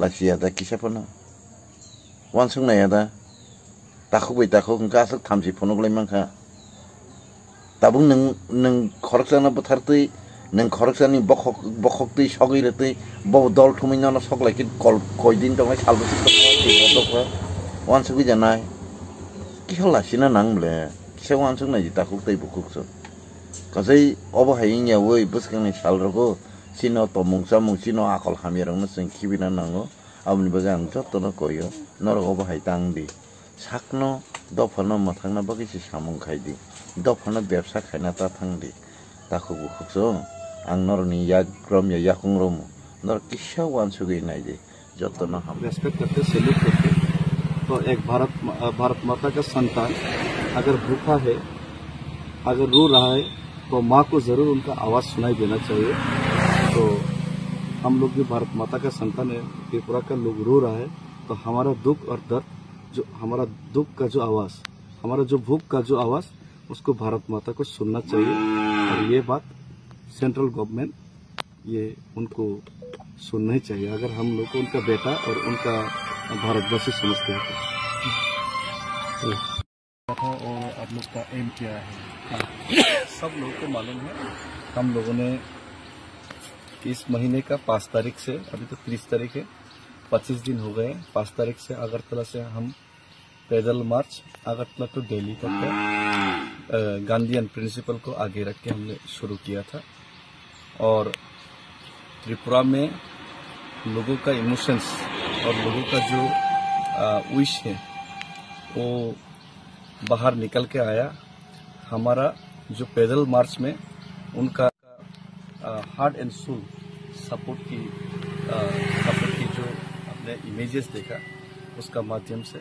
लाखिया दा किसाफोरनो वान सोंनाया दा दाखौ गासै 30 फनगलाय मांखा दाबो नों खरकसाना बोथारतै नों खरकसानि बखकतै सगैरतै ब दल थुमिनाना सकलायखि कल कयदिन दंय सालबोसि दंय वान सोगै जानाय किहो लासिना नांगले किसा वानसुं नायि ताखुक तै बुकुकसो कसै अबहायिnya woi buskangi salrogo sino tomungsa mungsino akol hamirangno जों खिबिना नांगो आबनि बागै आं जत्तनो कयो नरक अबहाय तांदि sakno dofano mathangna bagi si samung khaidi dofano ব্যবসা খাইনা ता थांदि ताखुक बुकुकसो आं नरनि याग्रम या याखुंग्रम नर किसा वानसुगै नायदि जत्तनो हम रेस्पेक्ट करते सैल्यूट करते तो एक भारत माता का संतान अगर भूखा है अगर रो रहा है तो माँ को जरूर उनका आवाज सुनाई देना चाहिए। तो हम लोग भी भारत माता का संतान है, त्रिपुरा का लोग रो रहा है तो हमारा दुख और दर्द जो हमारा दुख का जो आवाज हमारा जो भूख का जो आवाज उसको भारत माता को सुनना चाहिए। और ये बात सेंट्रल गवर्नमेंट ये उनको सुनना ही चाहिए अगर हम लोग को उनका बेटा और उनका भारतवासी समझते हैं और आप लोग का एम क्या है? सब लोगों को मालूम है। हम लोगों ने इस महीने का 5 तारीख से अभी तो 30 तारीख है 25 दिन हो गए। 5 तारीख से अगरतला से हम पैदल मार्च अगरतला टू दिल्ली तक का गांधीयन प्रिंसिपल को आगे रख के हमने शुरू किया था। और त्रिपुरा में लोगों का इमोशंस और लोगों का जो विश है वो बाहर निकल के आया। हमारा जो पैदल मार्च में उनका हार्ट एंड सोल सपोर्ट की जो अपने इमेजेस देखा उसका माध्यम से।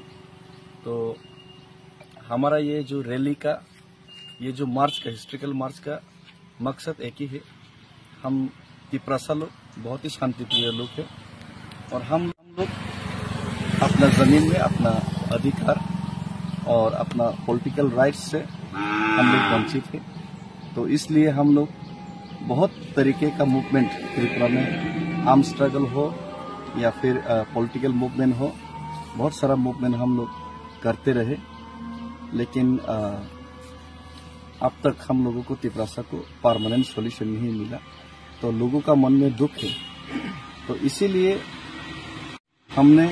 तो हमारा ये जो रैली का ये जो मार्च का हिस्ट्रिकल मार्च का मकसद एक ही है। हम तिपरासा लोग बहुत ही शांतिप्रिय लोग हैं और हम लोग अपना जमीन में अपना अधिकार और अपना पॉलिटिकल राइट्स से हम लोग वंचित हैं। तो इसलिए हम लोग बहुत तरीके का मूवमेंट त्रिपुरा में आर्म स्ट्रगल हो या फिर पॉलिटिकल मूवमेंट हो बहुत सारा मूवमेंट हम लोग करते रहे। लेकिन अब तक हम लोगों को तिपरासा को परमानेंट सॉल्यूशन नहीं मिला। तो लोगों का मन में दुख है। तो इसीलिए हमने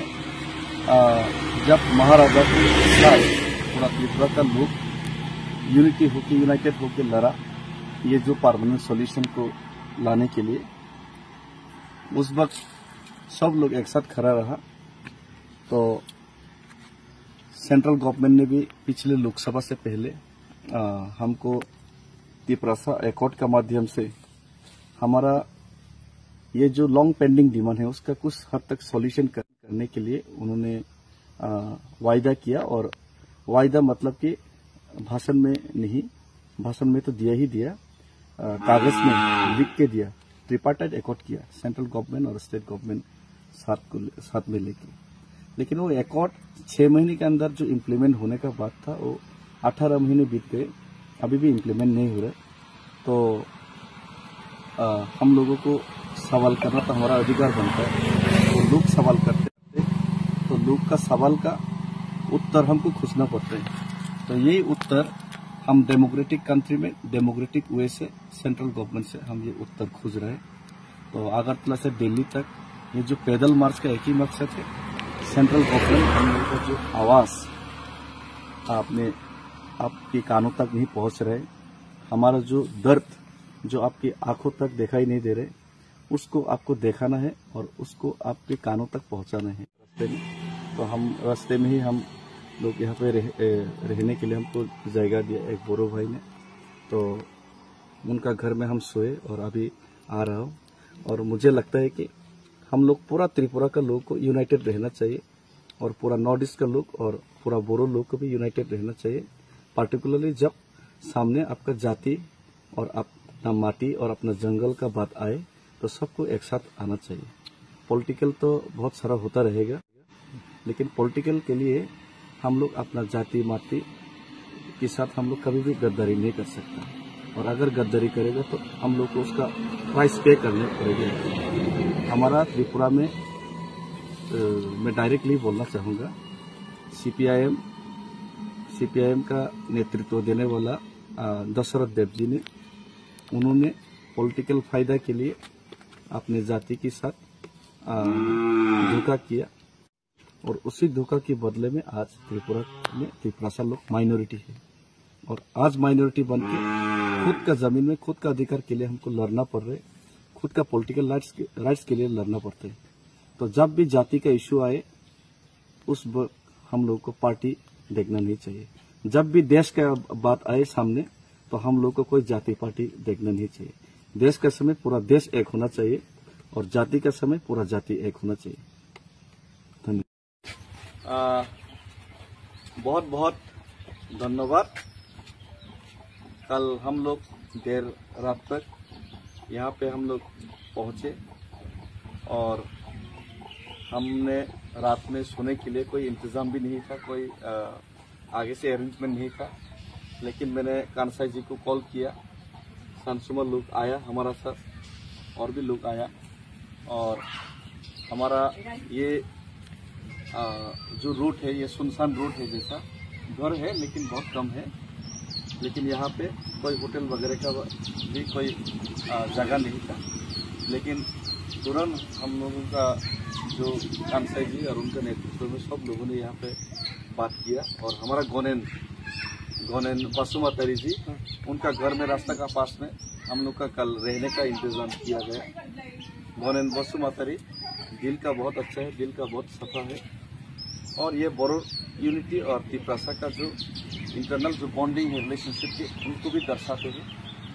जब महाराजा के साथ पूरा त्रिपुरा का लोग यूनिटी होके यूनाइटेड होके लड़ा ये जो परमानेंट सॉल्यूशन को लाने के लिए उस वक्त सब लोग एक साथ खड़ा रहा। तो सेंट्रल गवर्नमेंट ने भी पिछले लोकसभा से पहले हमको तिपरासा एकॉर्ड का माध्यम से हमारा ये जो लॉन्ग पेंडिंग डिमांड है उसका कुछ हद तक सॉल्यूशन करने के लिए उन्होंने वायदा किया। और वायदा मतलब कि भाषण में नहीं, भाषण में तो दिया ही दिया, कागज में लिख के दिया। ट्रिपार्टाइट एकॉर्ड किया सेंट्रल गवर्नमेंट और स्टेट गवर्नमेंट साथ में लेके। लेकिन वो एकॉर्ड 6 महीने के अंदर जो इम्प्लीमेंट होने का बात था वो 18 महीने बीत गए, अभी भी इम्प्लीमेंट नहीं हो रहा। तो हम लोगों को सवाल करना तो हमारा अधिकार बनता है। तो लोग सवाल करते तो लोग का सवाल का उत्तर हमको खोजना पड़ता है। तो यही उत्तर हम डेमोक्रेटिक कंट्री में डेमोक्रेटिक वे से सेंट्रल गवर्नमेंट से हम ये उत्तर खोज रहे हैं। तो अगरतला से दिल्ली तक ये जो पैदल मार्च का एक ही मकसद है, सेंट्रल गवर्नमेंट हम लोगों का जो आवाज आपके कानों तक नहीं पहुंच रहे, हमारा जो दर्द जो आपकी आंखों तक दिखाई नहीं दे रहे उसको आपको दिखाना है और उसको आपके कानों तक पहुंचाना है। तो हम रास्ते में ही हम लोग यहाँ पे रहने के लिए हमको जगह दिया एक बोरो भाई ने। तो उनका घर में हम सोए और अभी आ रहा हूँ। और मुझे लगता है कि हम लोग पूरा त्रिपुरा का लोग को यूनाइटेड रहना चाहिए और पूरा नॉर्थ ईस्ट का लोग और पूरा बोरो लोग को भी यूनाइटेड रहना चाहिए। पार्टिकुलरली जब सामने आपका जाति और अपना माटी और अपना जंगल का बात आए तो सबको एक साथ आना चाहिए। पॉलिटिकल तो बहुत सारा होता रहेगा, लेकिन पॉलिटिकल के लिए हम लोग अपना जाति माटी के साथ हम लोग कभी भी गद्दारी नहीं कर सकता। और अगर गद्दारी करेगा तो हम लोग को उसका प्राइस पे करने पड़ेगा। हमारा त्रिपुरा में मैं डायरेक्टली बोलना चाहूँगा, सीपीआईएम का नेतृत्व देने वाला दशरथ देव जी ने उन्होंने पॉलिटिकल फायदा के लिए अपने जाति के साथ धोखा किया। और उसी धोखा के बदले में आज त्रिपुरा में त्रिपुरासा लोग माइनॉरिटी है और आज माइनॉरिटी बन के खुद का जमीन में खुद का अधिकार के लिए हमको लड़ना पड़ रहा है, खुद का पॉलिटिकल राइट्स के लिए लड़ना पड़ता है। तो जब भी जाति का इश्यू आए उस हम लोग को पार्टी देखना नहीं चाहिए। जब भी देश का बात आए सामने तो हम लोग को कोई जाति पार्टी देखना नहीं चाहिए। देश का समय पूरा देश एक होना चाहिए और जाति का समय पूरा जाति एक होना चाहिए। धन्यवाद। बहुत बहुत धन्यवाद। कल हम लोग देर रात तक यहाँ पे हम लोग पहुँचे और हमने रात में सोने के लिए कोई इंतज़ाम भी नहीं था, कोई आगे से अरेंजमेंट नहीं था। लेकिन मैंने कानसाई जी को कॉल किया, सांसुमा लोग आया हमारा साथ और भी लोग आया और हमारा ये जो रूट है ये सुनसान रूट है, जैसा घर है लेकिन बहुत कम है। लेकिन यहाँ पे कोई होटल वगैरह का भी कोई जगह नहीं था। लेकिन तुरंत हम लोगों का जो कानसाई जी और उनके नेतृत्व में सब लोगों ने यहाँ पे बात किया और हमारा गोनेन बसुमातारी जी, उनका घर में रास्ता का पास में हम लोग का कल रहने का इंतजाम किया गया। गोनेन बसुमातारी दिल का बहुत अच्छा है, दिल का बहुत सफा है और ये बोरो यूनिटी और त्रिपुरासा का जो इंटरनल जो बॉन्डिंग है, रिलेशनशिप के, उनको भी दर्शाते हैं।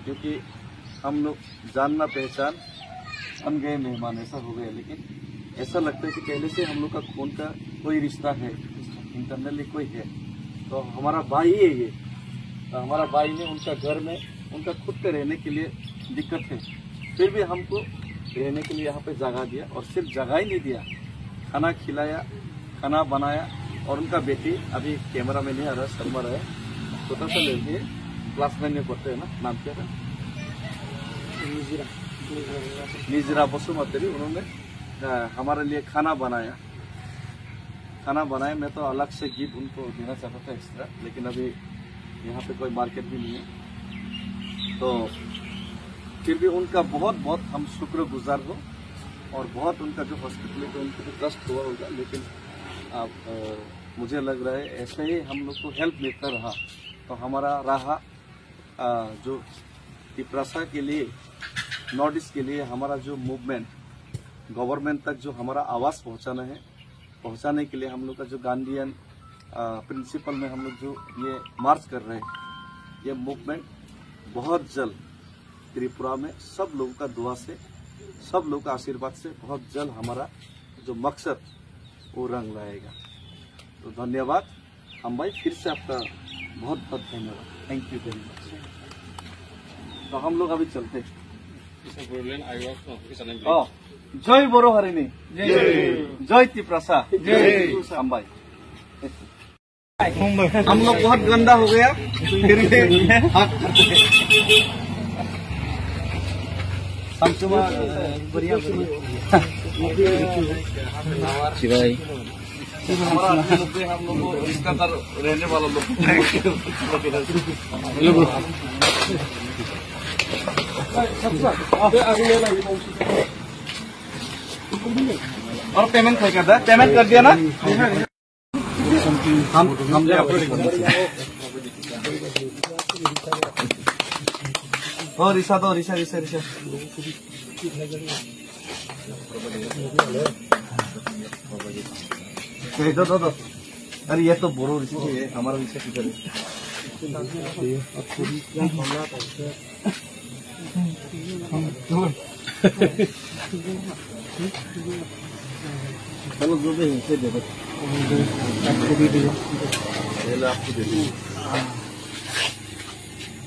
क्योंकि हम लोग जानना पहचान बन गए मेहमान ऐसा हो गया, लेकिन ऐसा लगता है कि पहले से हम लोग का खून का कोई रिश्ता है, इंटरनली कोई है। तो हमारा भाई है ये, तो हमारा भाई ने उनका घर में उनका खुद के रहने के लिए दिक्कत है, फिर भी हमको रहने के लिए यहाँ पे जगह दिया और सिर्फ जगह ही नहीं दिया, खाना खिलाया, खाना बनाया। और उनका बेटी अभी कैमरा में नहीं आ रहा, शर्मा है, छोटा सा लड़की है, क्लास 9 में पढ़ते हैं ना, नाम क्या था, निजरा बसुमातारी। उन्होंने हमारे लिए खाना बनाया। मैं तो अलग से गिफ्ट उनको देना चाहता था एक्स्ट्रा, लेकिन अभी यहाँ पे कोई मार्केट भी नहीं है। तो फिर भी उनका बहुत बहुत हम शुक्रगुजार हो और बहुत उनका जो हॉस्पिटल उनको भी कष्ट हुआ होगा, लेकिन आप मुझे लग रहा है ऐसे ही हम लोग को हेल्प लेता रहा तो हमारा रहा जो त्रिपुरासा के लिए, नॉर्थ ईस्ट के लिए हमारा जो मूवमेंट गवर्नमेंट तक जो हमारा आवाज़ पहुंचाने के लिए हम लोग का जो गांधीयन प्रिंसिपल में हम लोग जो ये मार्च कर रहे हैं, ये मूवमेंट बहुत जल्द त्रिपुरा में सब लोगों का दुआ से, सब लोगों का आशीर्वाद से बहुत जल्द हमारा जो मकसद वो रंग लाएगा। तो धन्यवाद हम भाई, फिर से आपका बहुत बहुत धन्यवाद। Thank you very much. तो हम लोग अभी चलते हैं। जय बोरो हरिणी, जय त्रिपुरासा, हम भाई। हम लोग बहुत गंदा हो गया, फिर भी बढ़िया हम लोग रिश्तेदार रहने वाला लोग और पेमेंट क्या करता है? पेमेंट कर दिया ना हम और रिशा दो, रिशा दो। अरे ये तो बोरो रिशा है, हमारा रिशा किधर है? चलो जो भी है दे दो, आपको भी दे दो, आपको दे दो।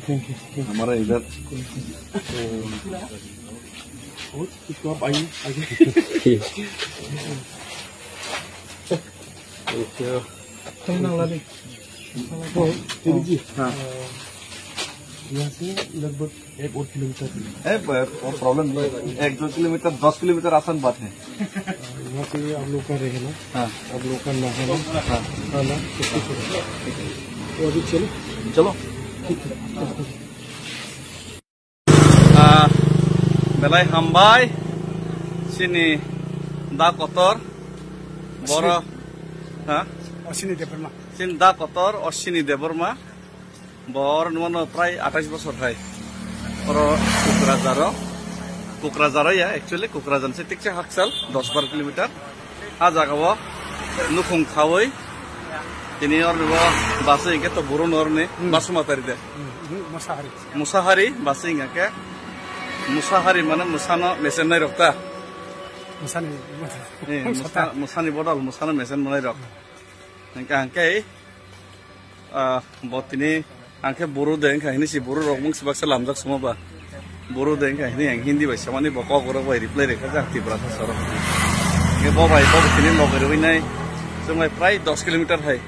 Thank you. हमारा इधर इसको आप आइए आगे। हाँ, यहाँ से लगभग 1 और किलोमीटर है, प्रॉब्लम नहीं, 1-2 किलोमीटर 10 किलोमीटर आसान बात है। यहाँ से आप लोग का रहेगा, हाँ, आप लोग का नहाना, हाँ, खाना, तो अभी चलो ठीक है। बेलाय हामबाय सिनी दा कतर बर ha Ashwini Debbarma sin da kotor Ashwini Deborma bor nuano pray 28 বছর hai oro Kukrazaro ya actually Kukrazan se tikche haksal 10-12 kilometer a jagawo nukhung khawoi tini or nubo base inge to burun orne basumatari de musahari base inge ke musahari mana musano mesen nai rokta musani bodol musano mesen nai rok angke botini angke buru deng ka ini si buru rok mung sebak selamjak semua ba buru deng ka ini yang hindi bai samani boko goro bai reply reka jakti berasa soro nge bo bai bo tini loger winai sungai prai 10 kilometer hai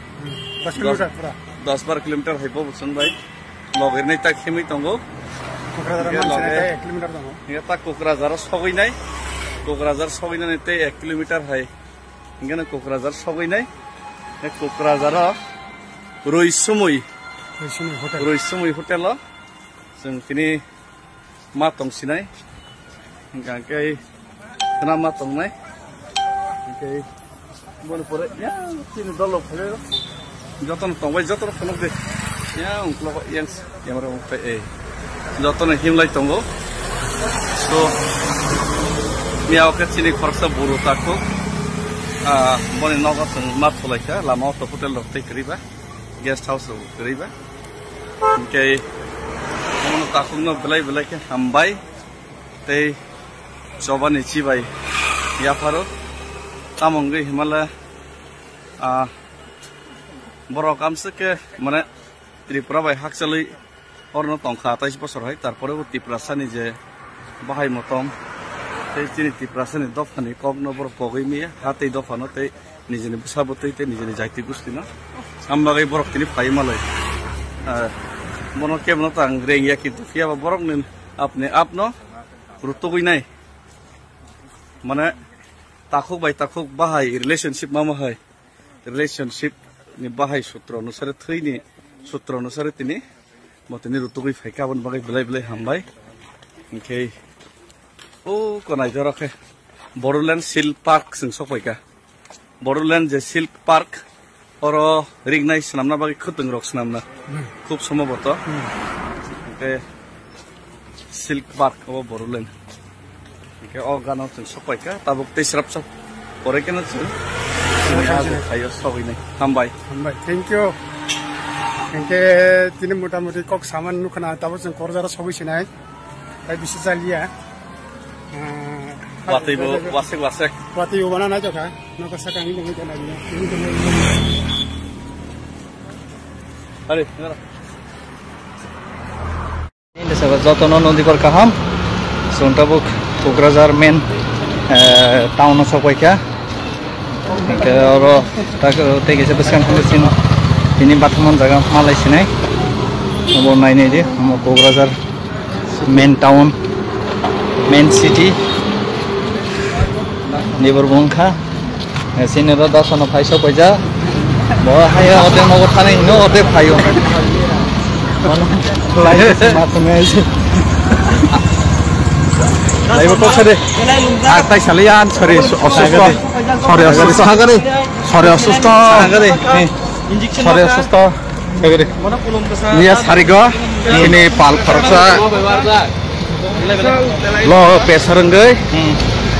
10 kilometer pura 10-12 kilometer hai bo sungai loger nai tak khemi tongo Kukrazar 1 kilometer tongo nge tak Kukrazar soginai Kukrazar soginai te 1 kilometer hai ngena Kukrazar soginai Kukrazar Roisumui hotel lo जों तिनि मा तंसिनाय गांके ना मा तंनाय गांके बन परे या तिनि दल फले जतन तंबाय जतन फन दे या उक्लो यंस क्यामेरा उफे ए जतन हिमलाय तंगो सो मियाव के तिनि खरसा बुरु ताको बने नगर जों मा थलायखा लामा अट होटेल रखते करिबा गेस्ट हाउस करिबा ओके हमनो ताकुनो बेलाय के हमबाय ते जबानि चिबाय या फारो तामंगे हिमालय बरो कामसे के माने त्रिपुरा बाय हाकचलै अरनो तंखा 28 বছর হয় তারপরে ত্রিপুরাসানি যে বাহাই মতম ते तिनि त्रिपुरासानि दफानि कगनो बर कगैमी हाते दफानो ते निजेनि बुसाबतै ते निजेनि जायति गुस्तिनो आमबागै बरक तिनि फाइमालै बनो केमनो तां रेंगिया किन्तु फियाबा बरक निन अपने आपनो रुतुगैनाय माने ताखुक बाय ताखुक बाहाय रिलेशनशिप मामा हाय रिलेशनशिप नि बाहाय सूत्र अनुसार थैनि सूत्र अनुसार तिनि मतिनि रुतुगै फाइकाबन बागै बिलाय हामबाय ओंखे ओ कोनाय जरखे बडोलेण्ड सिल्क पार्क जों सफायका बडोलेण्ड जे सिल्क पार्क और रिगनाय सनामना बागै खतंग रक सनामना खूब सम्भवत ओके सिल्क पार्क ओ बडोलेण्ड ओके ओ गानो जों सफायका ताबुक तेसराब सब परेकेना जों खायो सगैनाय हामबाय थैंक यू एंके तिनि मोटामुटी कक सामान नुखना ताबो जों करजारा सफैसिनाय ताय बिसि जालिया wasek Wati ubana na joka no kasaka ni ngi tena ni Are ini sahabat jotono nodi kor kaham sontabuk Kukrazar main town sokoika ke oro tak tege se beskan kusin ini bathmon jaga malai sinai nomor 9 ini Kukrazar main town main city Neighbor bongkha sini ro dasono phaisa paja bo haya ode no thane no ode phayo lai matme ase lai bo sare atai salian sare asusto hagare niya sarigo ini pal kharsa lo pesarenggai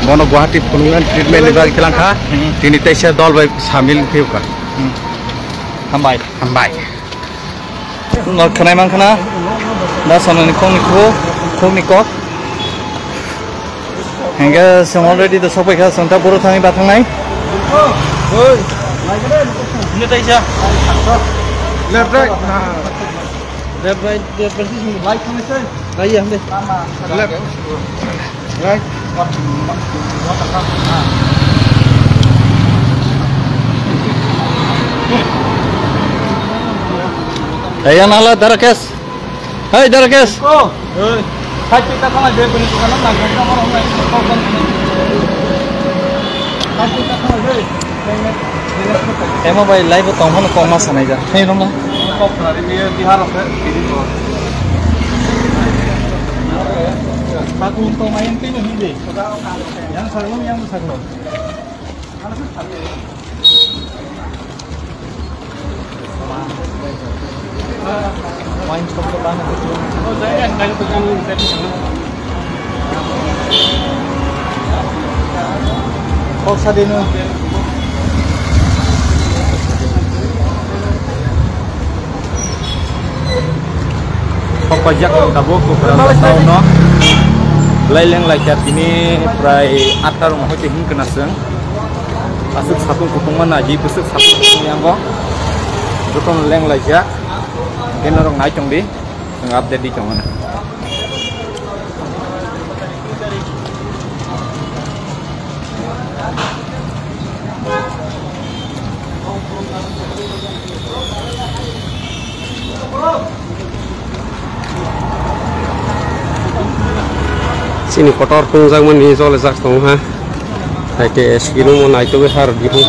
Bono Guwahati Punungan treatment ni bagi kelangka tini tesia dol bai samil piuka hambai nor khanai mangkhana da sonani khongni ko henge sem already the sopai kha santa puro thani bathangnai oi ni tesia left right like commission right hamde left right Hey, nala Darakes. Hey, Darakes. Oh, hey. Hai kita kana de bani kana na gata maro na kokan. Hai kita kana de. Ema bhai live to hon koma sanai ja. Hey roma. Kopnari ni Bihar ase tiri to. Aku untuk main tim ini, yang sarung yang sarung. Pajak tabuk beberapa tahun no laileng laikat ini prai atar rumah hote hin kena seng asuk satu kutungan aji besuk satu kutung yang go betul leng laikat mungkin orang naik cong di update di cong mana sini kotor tungjang mani jole jak tong ha ke skiru mo nai to har di hu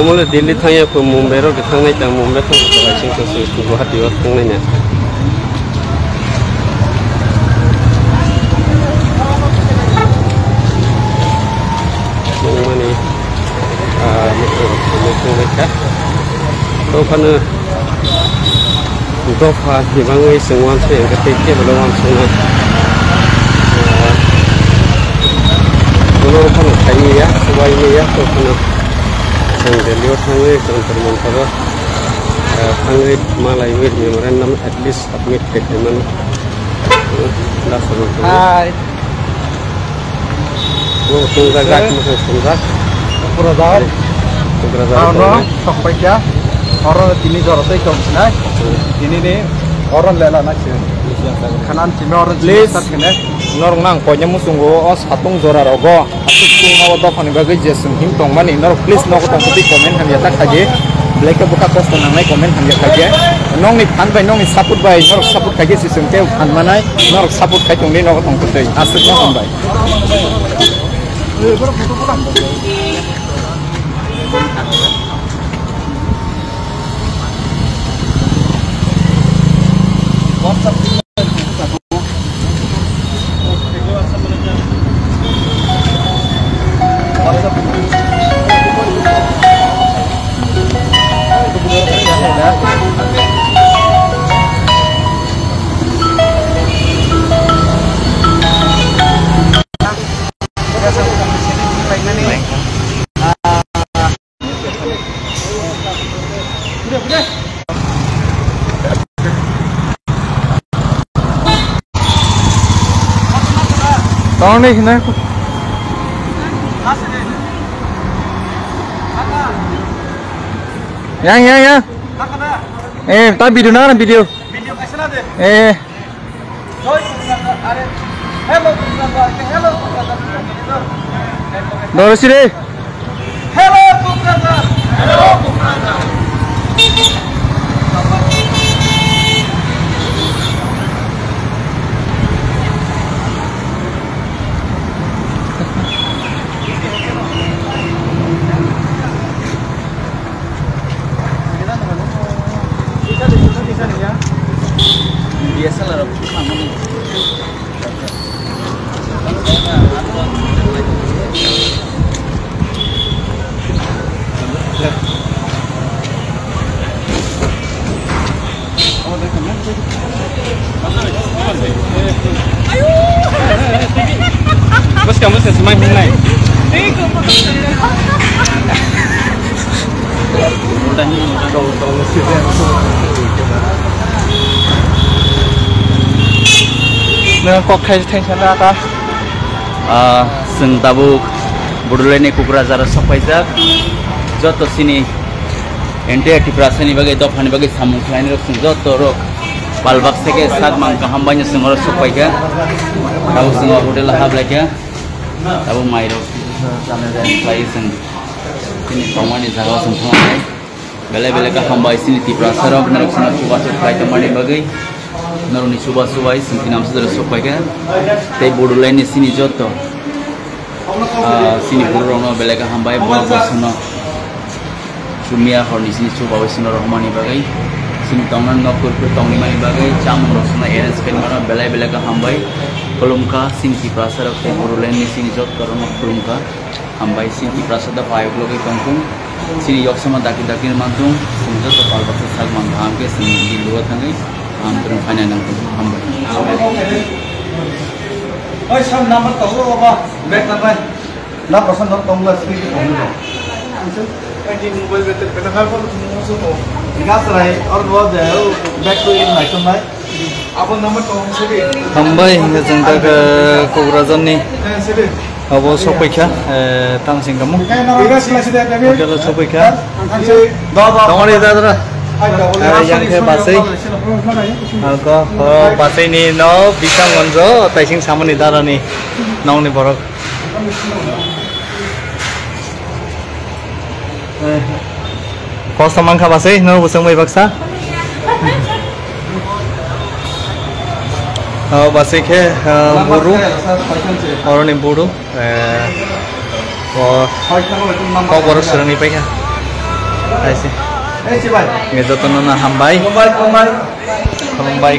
Mulai Delhi thangnya ke Mumbai ro ke thangnya jang Mumbai thang ke Washing ke Guwahati ro thangnya mani mereka to kana dofa hibangai sengwan se keteke belawan sungai kalau kana thai ya sebai ni ya to kana Delhi thangwe kantor montoro thangwe malai wait memorandum at least submit document dah sebut hai wo tungga gak masuk tungga puradar puradar sampai ya orang ini jorotnya konsumsi ini nih orang lela nasi kanan cime orang please norong nang konya musunggo os hatung jora rogo asuk tung hawa da pani bagai jesum him tong mani nor please no tong putih komen han yata kaje black ke buka kos nang nai komen han yata kaje nong ni pan bai nong ni support bai nor support kaje sistem ke han manai nor support kai tong ni no tong putih asuk no han bai Tolong nih, nah. Yang. Tak video na video. Video kaisa na de. Hello. Hello. Sini. Hello, biasa lah bos kamu semain mulai Neng kok kayak tension apa? Seng tabuk Bodoland Kukrazar Sapajak Joto sini entire Tiprasani bagai Dofani bagai Samung Klein rok seng joto rok Balbak seke sag mangka hambanya seng orang Sapajak tahu seng hotel lahab lagi tahu mairo sana dan play seng ini pamani jaga seng pamai bela ka hamba sini Tiprasarok nerok seng kubat play temani bagai Naruni suba sintinam sedera sopaika tei Bodoland ni sini joto sini Bororono belega hambai bosono Sumia horni sini suba wisino rohmani bagai sini tongnan nokur tongni mani bagai camung rosona erens pen mana belai belega hambai kolumka sini prasara tei Bodoland ni sini joto rono kolumka hambai sini prasada payo logai tongkung sini yoksama daki mantung sini joto palbasa sag mantham ke sini di luar tangai हम तो खाने ना हम ओए सब number तो हो बाबा back ना भाई ना पसंद हो तुम लोग स्पीड हो लो ऐसे मोबाइल में तो पता है पर तुम सो तो निकास रहे और वो है बैक टू इन लाइक भाई आप नंबर तो हमसे भी हम भाई हिंगे जनता का कोकराझार ने अब सफैखा तांसिं कामु होटेल सफैखा दङरे दादरा yang ke basai, aku basai ni no bisa ngonjo, taising sama ni darah ni, nong ni borok. Kau sama kah basai, no busang mai baksa. Basai ke buru, orang ni buru, kau borok serang ni pakai, aise. Ngejo to nona hambai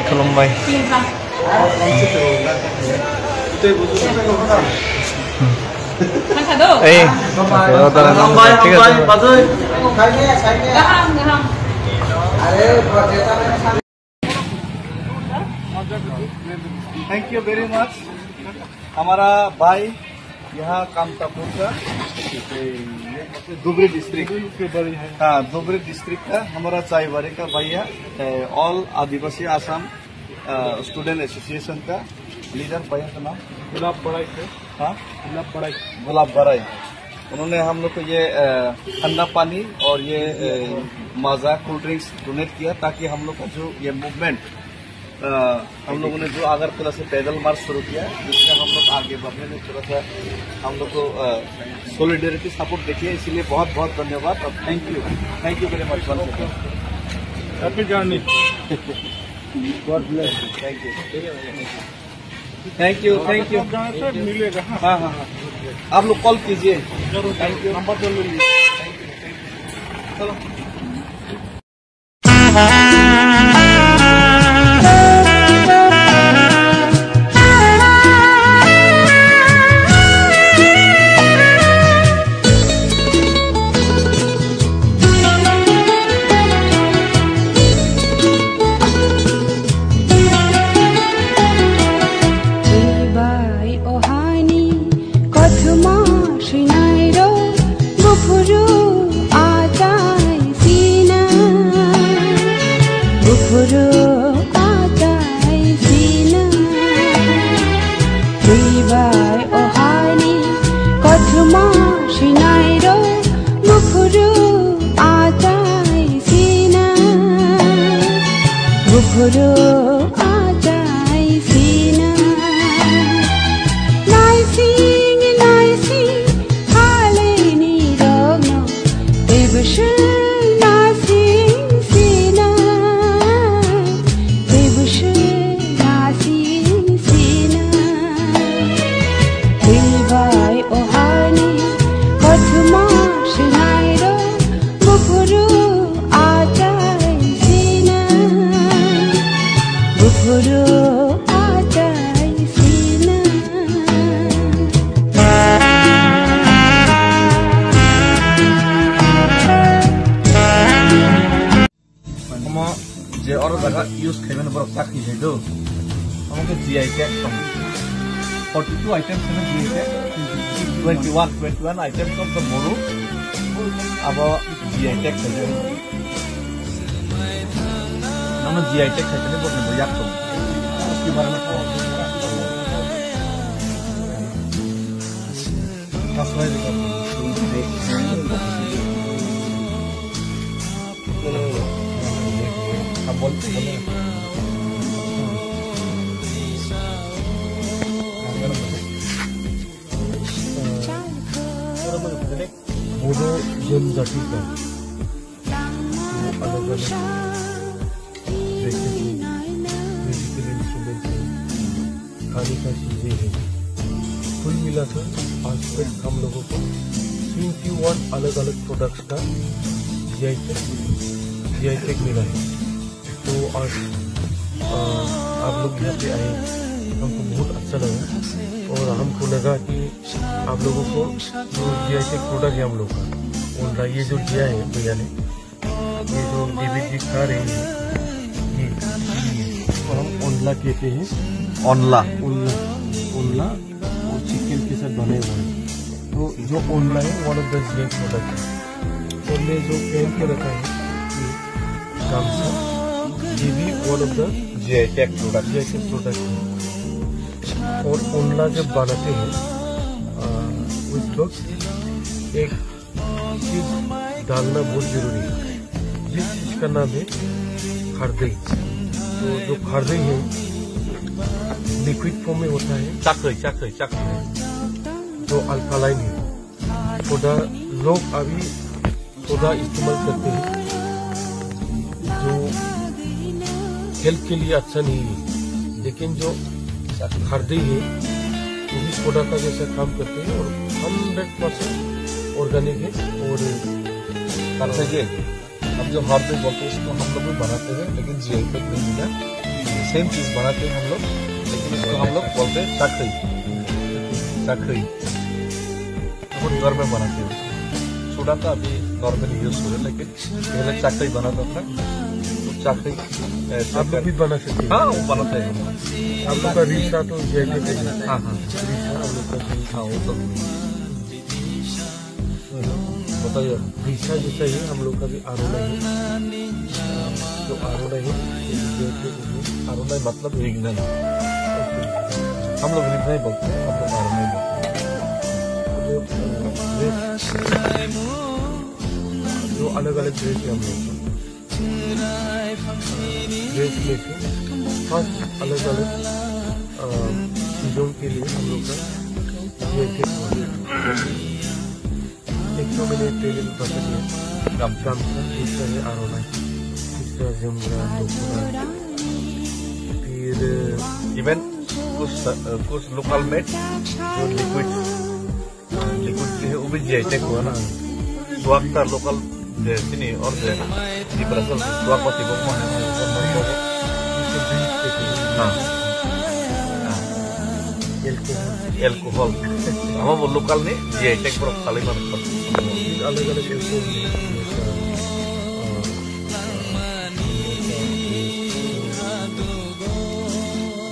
kolombai thank you very much हमारा भाई यहाँ कामतापुर का Dhubri district हाँ Dhubri district का हमारा चाईबारी का भैया all आदिवासी Assam student association का लीडर भैया का नाम गुलाब बड़ाई हाँ गुलाब बड़ाई उन्होंने हम लोग को ये ठंडा पानी और ये माजा कोल्ड ड्रिंक्स डोनेट किया ताकि हम लोग का जो ये मूवमेंट हम लोगों ने जो अगरतला से पैदल मार्च शुरू किया जिसमें हम लोग आगे बढ़ने में थोड़ा सा हम लोग को सॉलिडेरिटी सपोर्ट देखिए इसलिए बहुत बहुत धन्यवाद और thank you very much happy journey God bless thank you मिलेगा हाँ आप लोग कॉल कीजिए थैंक यू नंबर तो ले लीजिए चलो यूज खाइबन बरफ साखी है दो हमको जीआई टैग 42 आइटम्स है GI tag 21 items of the Moru अब जीआई टैग है नमन जीआई टैग है ने बोलने याद तो उसके बारे में कसवाई देखो बोलते बोलो जनजाति का अलग अलग खाने का चीजें हैं। कुल मिलाकर आज तक हम लोगों को 21 अलग अलग प्रोडक्ट्स का GI टैग मिला है। तो आज आप लोग यहाँ पे आए, हमको बहुत अच्छा लगा और हमको लगा कि आप लोगों को जो GI टैग प्रोडक्ट है हम लोग का ओनला, ये जो दिया है भैया ने, ये जो डेविड जी खा रहे हैं, ये हम ओनला कहते हैं। ओनला ओनला और चिकन के साथ बने हुए हैं। तो जो ओनला है one of the GI product है। और मैं जो पहन के रखा है गामसा, ये भी one of the GI tag product है। और ओनला जब बनाते हैं उस वक्त एक चीज डालना बहुत जरूरी है, जिस चीज का नाम है हरदई। तो जो हरदई है लिक्विड फॉर्म में होता है, चाकरी जो अल्कालाइन है। सोडा लोग अभी सोडा इस्तेमाल करते हैं जो हेल्थ के लिए अच्छा नहीं है, लेकिन जो हरदई है वो भी सोडा का जैसा काम करते हैं और 100% ऑर्गेनिक है। और अब जो हरदई बोलते हैं इसको हम लोग भी बनाते हैं, लेकिन GI टैग नहीं मिला। सेम चीज बनाते हैं हम लोग, लेकिन इसको हम लोग बोलते हैं चाकरी। हम घर में बनाते हैं। सोडा का अभी नॉर्मली यूज हो रहा है, लेकिन पहले चाकरी बनाता था। तो चाकरी आप लोग भी बना सकते हैं। हाँ, वो बनाते हैं। आप लोग का रिक्शा तो GI टैग है। हाँ, वो तो बताइए। रिक्शा जैसा ही हम लोग का भी आरोना है, जो आरोना है आरोना मतलब रिगनल। हम लोग रिगनल बोलते हैं, हम लोग आरोना बोलते हैं। जो अलग अलग ड्रेस है हम लोग का ड्रेस लेके फर्स्ट अलग अलग चीजों के लिए हम लोग का GI टैग एक तो मैंने पहले भी बता दिया, गामसा, दूसरा है आरोना, तीसरा जमुना, फिर इवन कुछ लोकल मेड जो लिक्विड जो है वो भी GI टैग हुआ ना। स्वागता local sini order di Brazil dua koti bokmo alkohol sama lokal nih GI tag pro Kalimantan अलग अलग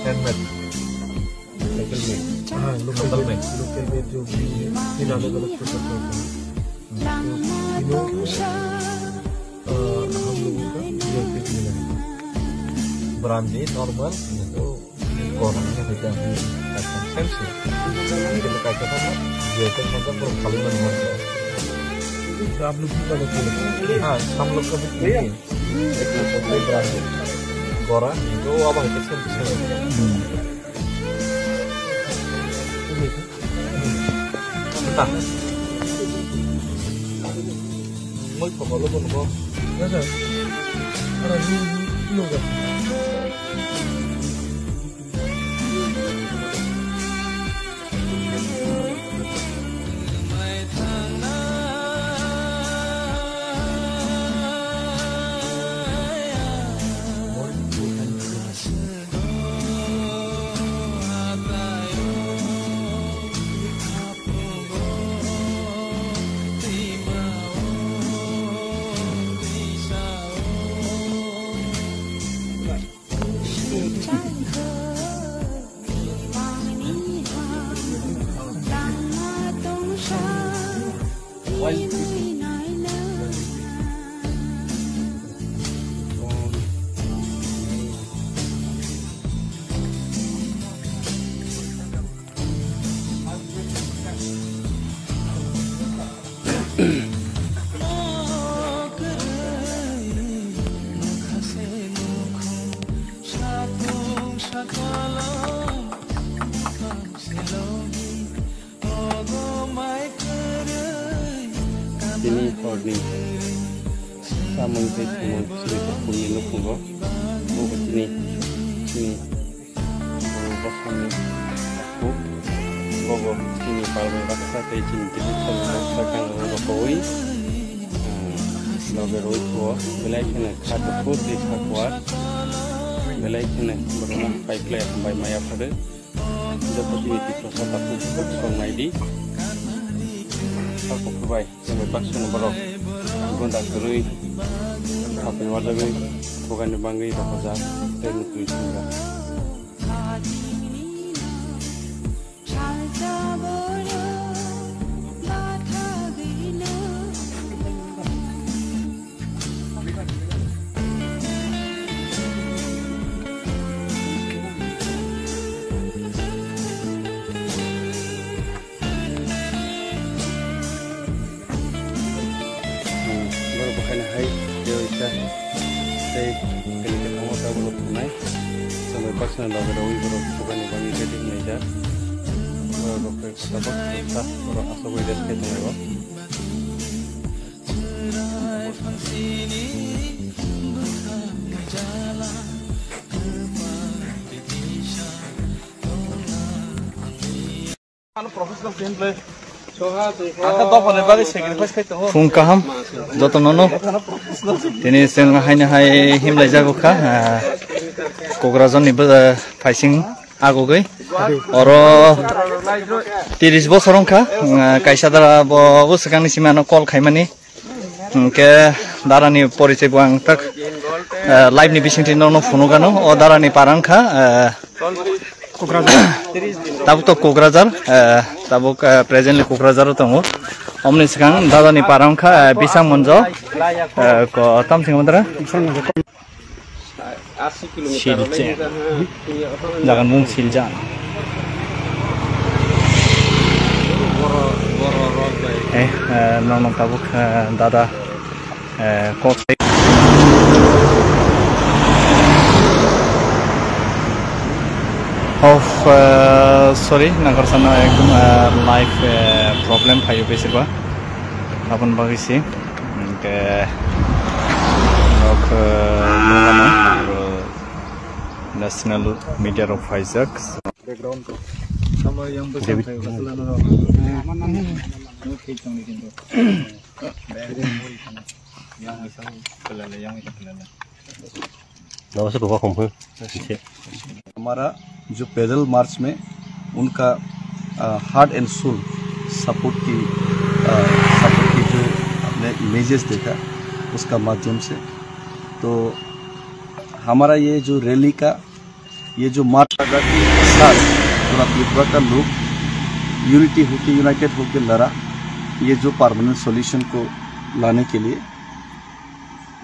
handmade लोकल में जो भी तीन अलग अलग प्रोडक्ट होते हैं, तीनों हम लोगों का GI टैग मिला है। brandi normal itu orangnya beda sensi kalau kayak apa GI tag maka pro Kalimantan आप लोग भी बना के हाँ हम लोग का भी एक brandi gora itu apa itu sensi entah mới có lúc còn có rất là nhiều gặp Sini Forni Samung Temu Cerita Punya Lukungo Sini Sini Pasang वो चीनी पालवे बक्सा ते चीनी के सब बक्सा का रोकोई लगे रोई को बेलाई के खाद फूड दे खाकुआ बेलाई के बरोमा पाइपलाइन बाय माया फरे जब भी ती प्रसाद आपको संगाई दी आपको बाय समय बक्सा न बरो गोंदा करुई आपे वाला गई भोगाने बांगई रखा तेन कुछ होगा Pasal dah berawal baru bukan bagi jadi meja, baru kita dapat baru asal boleh jadi tu Fung kaham, joto nono. Ini seng hai himlai jago ka. Kokrazon ni facing ago gay. Oro 30 bosorong ka. Kaisa dara bo sekang ni simano call khaimani. Ke dara ni poriche buang tak live ni bising tin nono phone gano. O dara ni parang ka. Tabu to Kokrazar, tabu presently Kokrazar to mo. Omni sekang dada ni parang ka bisang monjo. Ko tam sing mandra. Silja. Jangan mung silja. Nono tabu dada kok. Sorry, nagar sana ekdom live problem payo besi ba. Apun bagi si, ke nok lugano National Media of Isaac. Background ko. Sama yang besar हमारा जो पैदल मार्च में उनका heart and soul support की जो हमने images देखा उसका माध्यम से, तो हमारा ये जो रैली का ये जो मार्च के साथ पूरा त्रिपुरा का लोग यूनिटी होके यूनाइटेड होके लड़ा ये जो परमानेंट सॉल्यूशन को लाने के लिए।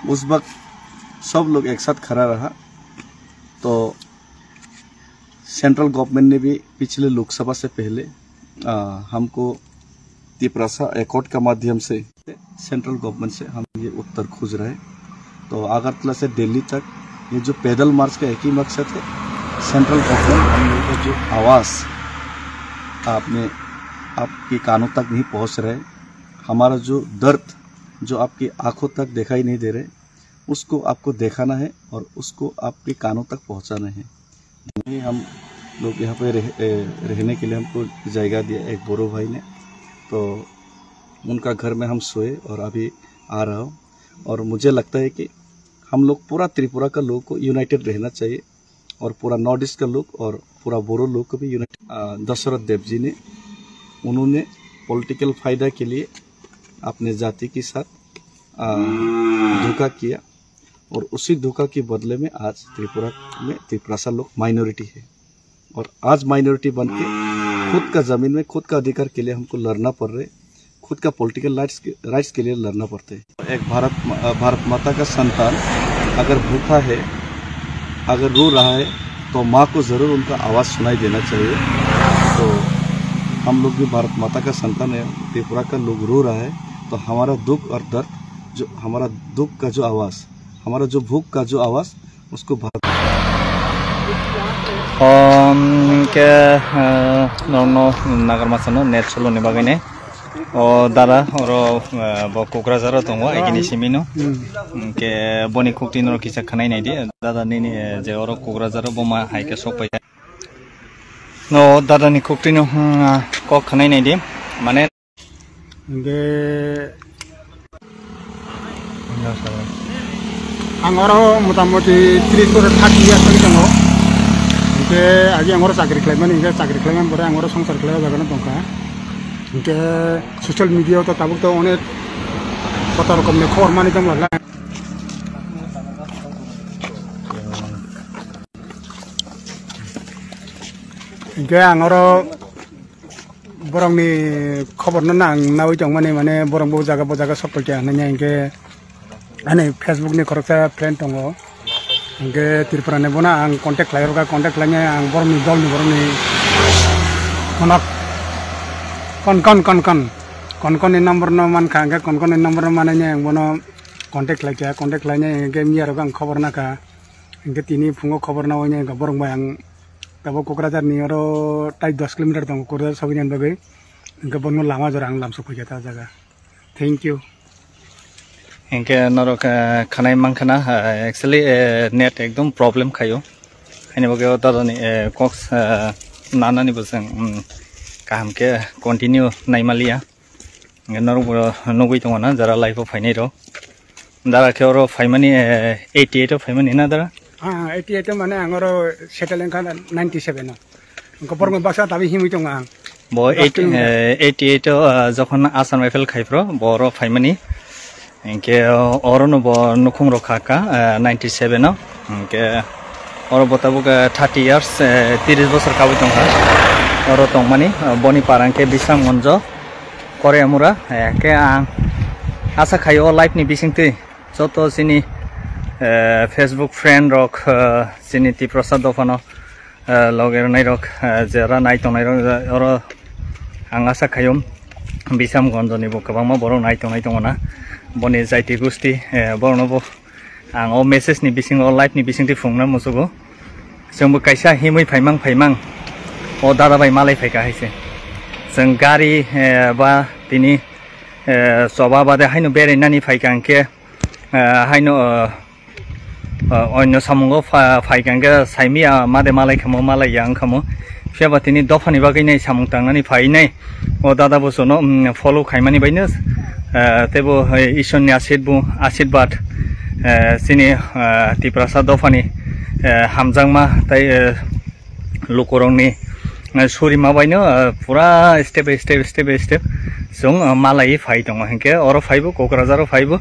उस वक्त सब लोग एक साथ खड़ा रहा, तो सेंट्रल गवर्नमेंट ने भी पिछले लोकसभा से पहले हमको तिप्रासा एकॉर्ड का माध्यम से सेंट्रल गवर्नमेंट से हम ये उत्तर खोज रहे। तो अगरतला से दिल्ली तक ये जो पैदल मार्च का एक ही मकसद है, सेंट्रल गवर्नमेंट हम लोगों का जो आवाज़ आपके कानों तक नहीं पहुंच रहे, हमारा जो दर्द जो आपकी आंखों तक दिखाई नहीं दे रहे, उसको आपको दिखाना है और उसको आपके कानों तक पहुंचाना है। हम लोग यहाँ पे रहने के लिए हमको जगह दिया एक बोरो भाई ने, तो उनका घर में हम सोए और अभी आ रहा हूँ। और मुझे लगता है कि हम लोग पूरा त्रिपुरा का लोग को यूनाइटेड रहना चाहिए और पूरा नॉर्थ ईस्ट का लोग और पूरा बोरो लोग को भी यूनाइटेड। दशरथ देव जी ने उन्होंने पॉलिटिकल फ़ायदा के लिए अपने जाति के साथ धोखा किया और उसी धोखा के बदले में आज त्रिपुरा में त्रिपुरासा लोग माइनॉरिटी है और आज माइनॉरिटी बन के खुद का ज़मीन में खुद का अधिकार के लिए हमको लड़ना पड़ रहा है, खुद का पॉलिटिकल राइट्स के लिए लड़ना पड़ता है। एक भारत माता का संतान अगर भूखा है, अगर रो रहा है, तो माँ को ज़रूर उनका आवाज़ सुनाई देना चाहिए। तो हम लोग भी भारत माता का संतान है, त्रिपुरा का लोग रो रहा है, तो हमारा दुख और दर्द जो हमारा दुख का जो आवाज़, हमारा जो भूख का जो आवाज़, उसको Bharat ke nono nagar masano net solo ne bagane o dara oro bo Kokrazar tongo egini simino ke boni khukti no kisa khanai nai di dada ni je oro Kokrazar bo ma haike sopai no dada ni kukti no kok khanai nai dim mane ge angoro motamoti 30 bor 30 years tadi tango ge agi angoro chakri khlaiman inge chakri khlaiman bore angoro songsar khlaiba jagana tongka ge social media to tabuk to onek kota rokom ne khobor mani jam la ge angoro borong ni khobor no nang nawi jong mane borong bo jaga sopol ke ananya inge ane Facebook ni koroksa friend tongo inge Tripura ne bona ang contact layer ka contact lanya ang borong ni dol ni borong ni konak kon ni number no man khanga kon ni number no mananya ang bono contact lanya inge miar ang khobor na ka inge tini fungo khobor na onya ga borong bayang tabo Kokrajhar ni oro tai 10 kilometer tongo Kokrajhar sabinan bagai inge bono lama jorang lam su pujata jaga thank you इनके नरो खानाय मांखना actually net एकदम problem खायो खाने बगे दादानि कक्स नानानि बसं काम के कंटिन्यू नाइमालिया नरो नगै दङ ना जरा लाइफ फाइनाय रो दारा के रो फाइमानि 88 फाइमानि ना दारा 88 माने आंगरो सेटल एंखा 97 न इनको परम बासा ताबि हिमि दङ आं बो 88 जखन आसाम राइफल खाइफ्रो बरो फाइमानि इनके और नुखुंग रखा 97 no इनके और बताबो 30 years 30 बছर काबु दं और दं माने बनि पारां के बिसाम गंजो करे मुरा के आं आशा खायो लाइफ नि बिसिंते जतो सिनि फेसबुक फ्रेंड रक सिनि ति प्रसाद दफानो लगेर नाय रक जेरा नाय तनाय और आं आशा खायो बिसाम गंजनि बकबामा बर नाय तनाय दङना बने जायति गुस्ति बरनबो आं ओ मेसेज नि बिसिं ओ लाइफ नि बिसिंति फुंना मुसुगो जोंबो कायसा हिमै फाइमां ओ दादा बाय मालाय फायका हायसे जों गारि बा तिनि सभा बादे हायनो बेरायनानि फायकांके हायनो अन्य सामुंगो फायकांके साइमिया मादे मालाय खमो मालाय यां खमो फेबा तिनि दफानि बागै नै सामुं तांनानि फायनाय ओ दादा बसनो फलो खायमानि बायनो तेबो ईश्वरनि आशीर्बाद सिनि तिप्रसा दफानि हामजांमा ताइ लुकरंनि सुरिमा बायनो पुरा स्टेप बाय स्टेप जों मालाय फाय दङ हेंके अर फायबो कक्राझार फायबो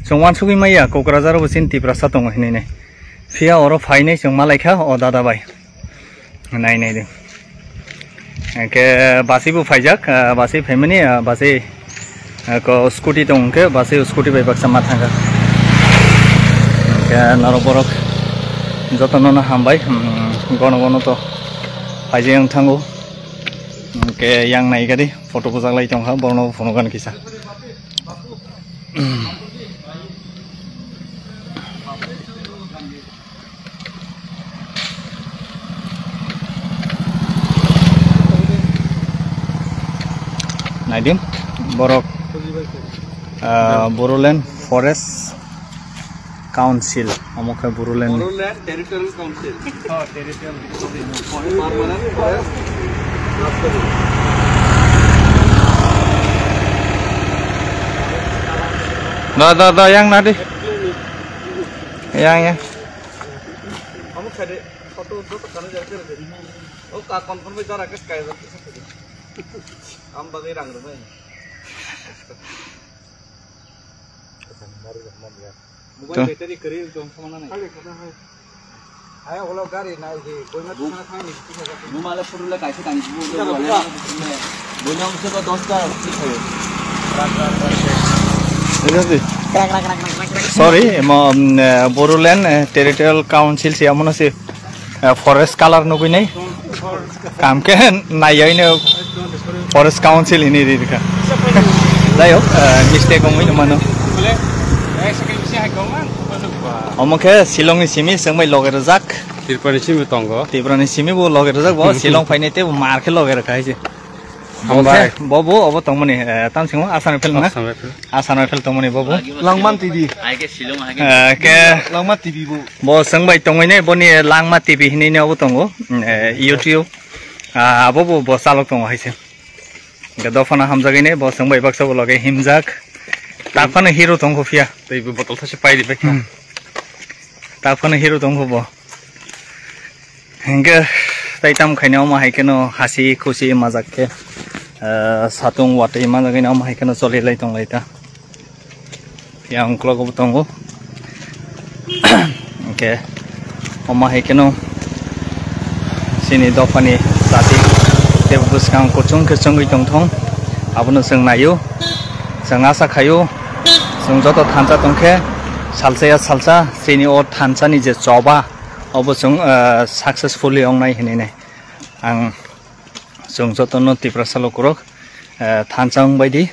जों वानसुगि माया कक्राझार बसिन तिप्रसा दङ हिनै फिया अर फायनै जों मालायखा अ दादा बाय नाय दे हेंके बासिबो फायजाक बासि फेमिनि बासि को स्कूटी तो उनके बस स्कूटी पे बक्सा माथांगा क्या नरो बरक जतन न हामबाय गन तो फाइजे आं थांगो के yang नाय गादि फटो बजागलाय दंहा बरनो फनो गान किसा नायदिम बरक Boruland Forest Council amokha Boruland Territorial Council territorial da yang nadi yang amokha de photo do to kana jarte o ka kon be jara ke kai am bagai rang ro bhai mobile battery करी तो समाना नहीं आया वो लोग गाड़ी ना ये कोई मत खाना खाने नुमाले फुरुले काइसे कानि बोले हमसे तो 10 का sorry Boruland Territorial Council siamona se forest color no kuinai kam ke nayai ne forest council ini dika dayo mistake ngoi mano Omoke Silong simi sengmai logera jak Tripura simi tongo Tripura simi bo logera jak bo Silong faine te marke logera khaise bobo obo tongmani tam singmo asan fel na asan fel tongmani bobo langman tv आगे Shillong ke langma tv bo sengbai tongoi ne boni langma tv hini ne obo tongo youtube abo bo salok tong haise ga dofana hamjagine bo sangbai baksa bo lage himjak takfana hero tong khofia tei bo botol thase pai dibe takfana hero tong bo hingga taitam khainau ma haikeno hasi khusi mazak ke satung wate managina ma haikeno choli lai tong laita yang klogo tongo oke oma haikeno sini dofani tadi tebus kang kucung kecung itong thong abono seng nayo seng asa khayo seng joto thansa tongkhe salsa sini o thansa ni je choba obo sung successfully ongnai hinene ang sung joto no tiprasalo kurok thansang baidi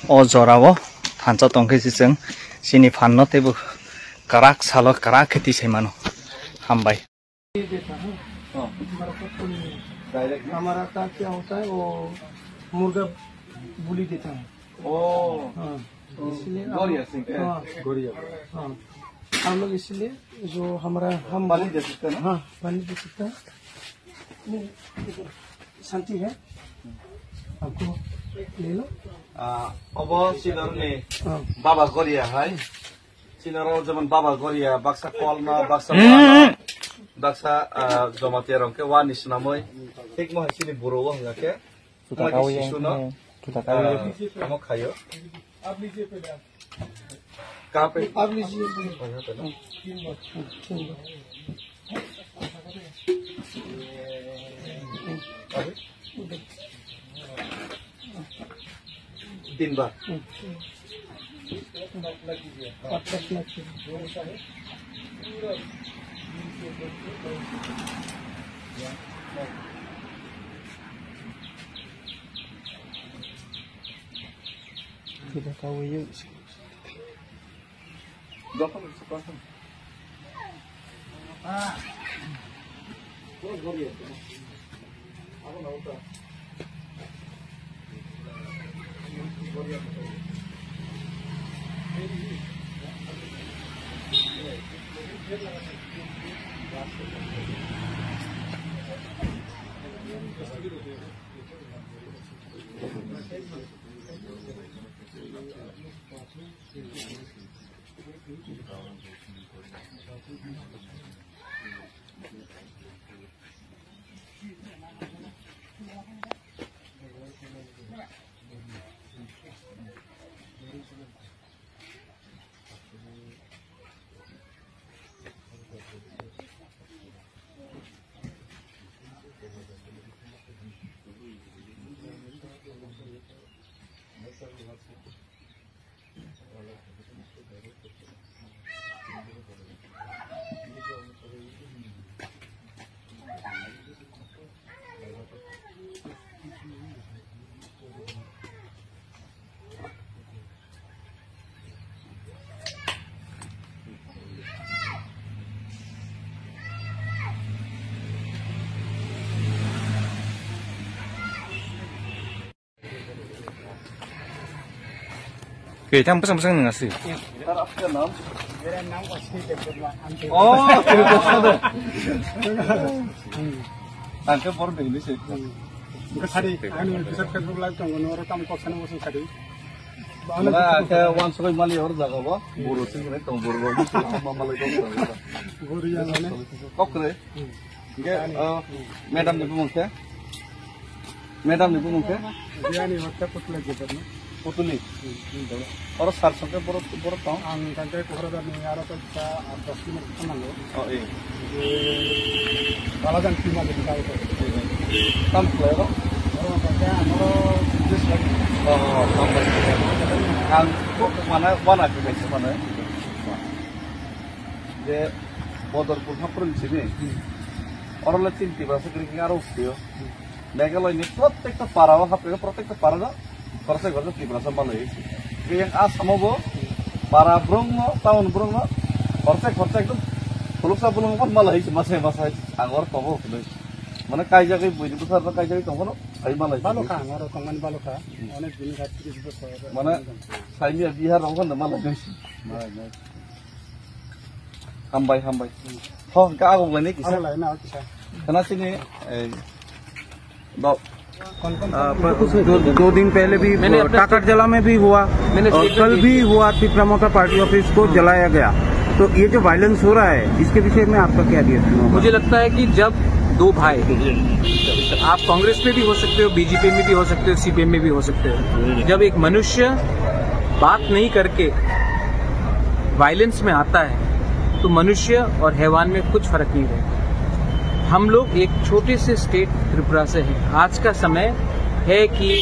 o jorao thansa tongkhe sing sini phanno tebu karak salo karak kheti semano hambai हमारा काम क्या होता है वो मुर्गा बुली देता है इसलिए हम लोग इसलिए जो हमारा हम पानी दे सकते हैं हाँ पानी दे सकते हैं शांति है आपको ले लो अब सिलर ने बाबा गरिया है सिलर जमन बाबा गरिया बक्सा कलमा बक्सा जमाते रंके वा निसनामै ठीक म हसिनि बुरो हंगा के सुनो हम खायो आप लीजिए पहले कहां पे आप लीजिए तीन बार Tidak tahu ya. Dapat sekarang. Oke, yang pesan-pesan nggak sih? मेरा नाम Ashwin Debbarma Angke por English. Kasari, anu bisa Facebook live tong ngono tam ko sana musuh kadi. Mana angke wan sokai mali hor jaga ba? Buru sing ne tong buru ba. Mama lagi kok. Buru yang mana? Kok re? Ge madam ni bumungke. Madam ni bumungke. Dia ni waktu putla gitu na. Putuli. Or sar sokai buru tong. Ang kantai ko hara ni aro ko sa 10 minit manalo. Oh eh. Balajan kima gitu tahu ko. Tam plero. Oro kantai amoro just like ang mana wana ke mana? Je bodor pun hapun sini. Orang lain tiba sekali ngaruh dia. Mereka ini protekta parawa hapun protekta parawa. Korse korse tiba sama lagi. Yang asam bo para brongo tahun brongo korse itu puluk sabulung pun malah itu masih angor tobo kudu. Mana kaya jaga buat itu sarana kaya jaga tongkono kaya malah. Baloka angor tongan baloka. Onek bini hati disebut. Mana saya biar orang malah guys. Hambai. Oh, ka ako gani kisah. Ano lain na kisah. Karena sini दो दिन पहले भी टाकरजला में भी हुआ और कल भी हुआ, त्रिपुरा मोर्चा पार्टी ऑफिस को जलाया गया। तो ये जो वायलेंस हो रहा है इसके विषय में आपका क्या रिएक्शन होगा? मुझे लगता है कि जब दो भाई, आप कांग्रेस में भी हो सकते हो, बीजेपी में भी हो सकते हो, सीपीएम में भी हो सकते हो, जब एक मनुष्य बात नहीं करके वायलेंस में आता है तो मनुष्य और हैवान में कुछ फर्क नहीं रहता। हम लोग एक छोटे से स्टेट त्रिपुरा से हैं। आज का समय है कि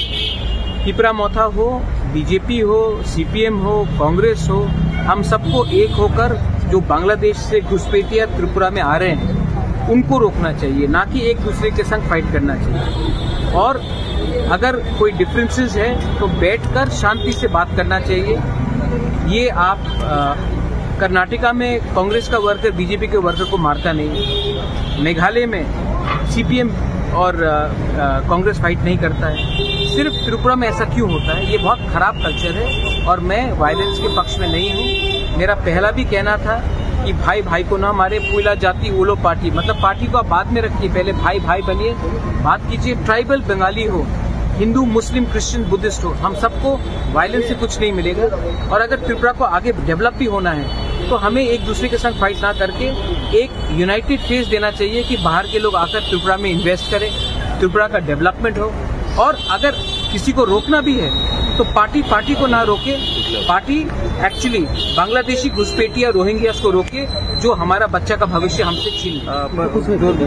त्रिपुरा मोथा हो, बीजेपी हो, सीपीएम हो, कांग्रेस हो, हम सबको एक होकर जो बांग्लादेश से घुसपैठिया त्रिपुरा में आ रहे हैं उनको रोकना चाहिए, ना कि एक दूसरे के संग फाइट करना चाहिए। और अगर कोई डिफरेंसेस है तो बैठकर शांति से बात करना चाहिए। ये आप कर्नाटका में कांग्रेस का वर्कर बीजेपी के वर्कर को मारता नहीं, मेघालय में सीपीएम और कांग्रेस फाइट नहीं करता है, सिर्फ त्रिपुरा में ऐसा क्यों होता है? ये बहुत खराब कल्चर है और मैं वायलेंस के पक्ष में नहीं हूँ। मेरा पहला भी कहना था कि भाई भाई को ना मारे, पुला जाति ओलो पार्टी, मतलब पार्टी को आप बाद में रखिए, पहले भाई भाई बनिए, बात कीजिए। ट्राइबल बंगाली हो, हिंदू, मुस्लिम, क्रिश्चियन, बुद्धिस्ट हो, हम सबको वायलेंस से कुछ नहीं मिलेगा। और अगर त्रिपुरा को आगे डेवलप भी होना है तो हमें एक दूसरे के संग फाइट ना करके एक यूनाइटेड फेस देना चाहिए कि बाहर के लोग आकर त्रिपुरा में इन्वेस्ट करें, त्रिपुरा का डेवलपमेंट हो। और अगर किसी को रोकना भी है तो पार्टी को ना रोके, पार्टी एक्चुअली बांग्लादेशी घुसपैठिया रोहिंग्यास को रोके जो हमारा बच्चा का भविष्य हमसे छीन।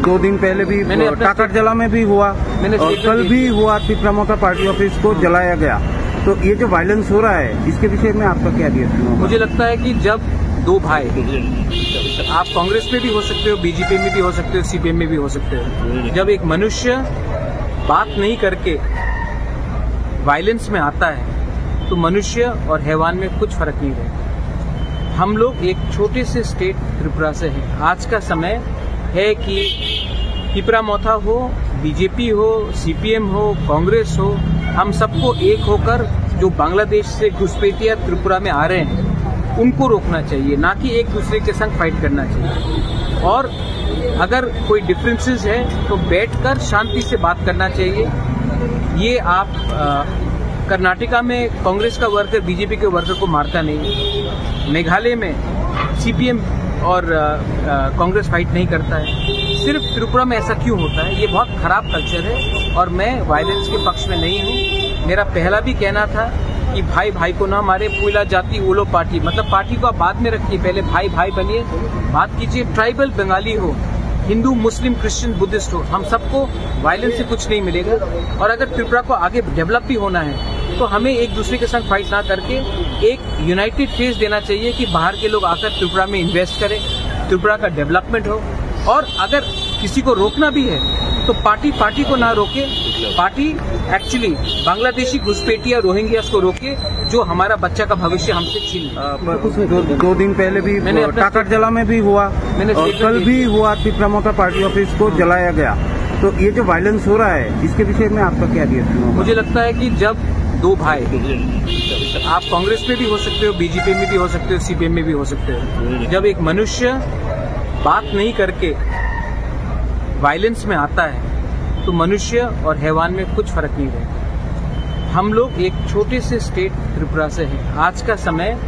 दो दिन पहले भी टाकरजला में भी हुआ और कल भी हुआ, त्रिपुरा मोर्चा पार्टी ऑफिस को जलाया गया। तो ये जो वायलेंस हो रहा है इसके विषय में आपका क्या रिएक्शन होगा? मुझे लगता है कि जब दो भाई, आप कांग्रेस में भी हो सकते हो, बीजेपी में भी हो सकते हो, सीपीएम में भी हो सकते हो, जब एक मनुष्य बात नहीं करके वायलेंस में आता है तो मनुष्य और हैवान में कुछ फर्क नहीं रहता। हम लोग एक छोटे से स्टेट त्रिपुरा से हैं। आज का समय है कि त्रिपुरा मोथा हो, बीजेपी हो, सीपीएम हो, कांग्रेस हो, हम सबको एक होकर जो बांग्लादेश से घुसपैठिया त्रिपुरा में आ रहे हैं उनको रोकना चाहिए, ना कि एक दूसरे के संग फाइट करना चाहिए। और अगर कोई डिफरेंसेस है तो बैठकर शांति से बात करना चाहिए। ये आप कर्नाटका में कांग्रेस का वर्कर बीजेपी के वर्कर को मारता नहीं, मेघालय में सीपीएम और कांग्रेस फाइट नहीं करता है, सिर्फ त्रिपुरा में ऐसा क्यों होता है? ये बहुत खराब कल्चर है और मैं वायलेंस के पक्ष में नहीं हूँ। मेरा पहला भी कहना था कि भाई भाई को ना मारे, पुला जाति ओलो पार्टी, मतलब पार्टी को आप बाद में रखिए, पहले भाई भाई बनिए, बात कीजिए। ट्राइबल बंगाली हो, हिंदू, मुस्लिम, क्रिश्चियन, बुद्धिस्ट हो, हम सबको वायलेंस से कुछ नहीं मिलेगा। और अगर त्रिपुरा को आगे डेवलप भी होना है तो हमें एक दूसरे के संग फाइट ना करके एक यूनाइटेड फेस देना चाहिए कि बाहर के लोग आकर त्रिपुरा में इन्वेस्ट करें, त्रिपुरा का डेवलपमेंट हो। और अगर किसी को रोकना भी है तो पार्टी को ना रोके, पार्टी एक्चुअली बांग्लादेशी घुसपैठिया रोहिंग्यास को रोके जो हमारा बच्चा का भविष्य हमसे छीन। दो दिन पहले भी टाकरजला में भी हुआ और कल भी हुआ, त्रिपुरा मोर्चा पार्टी ऑफिस को जलाया गया। तो ये जो वायलेंस हो रहा है इसके विषय में आपका क्या रिएक्शन होगा? मुझे लगता है कि जब दो भाई, आप कांग्रेस में भी हो सकते हो, बीजेपी में भी हो सकते हो, सीपीएम में भी हो सकते हो, जब एक मनुष्य बात नहीं करके वायलेंस में आता है तो मनुष्य और हैवान में कुछ फर्क नहीं रहता। हम लोग एक छोटे से स्टेट त्रिपुरा से हैं। आज का समय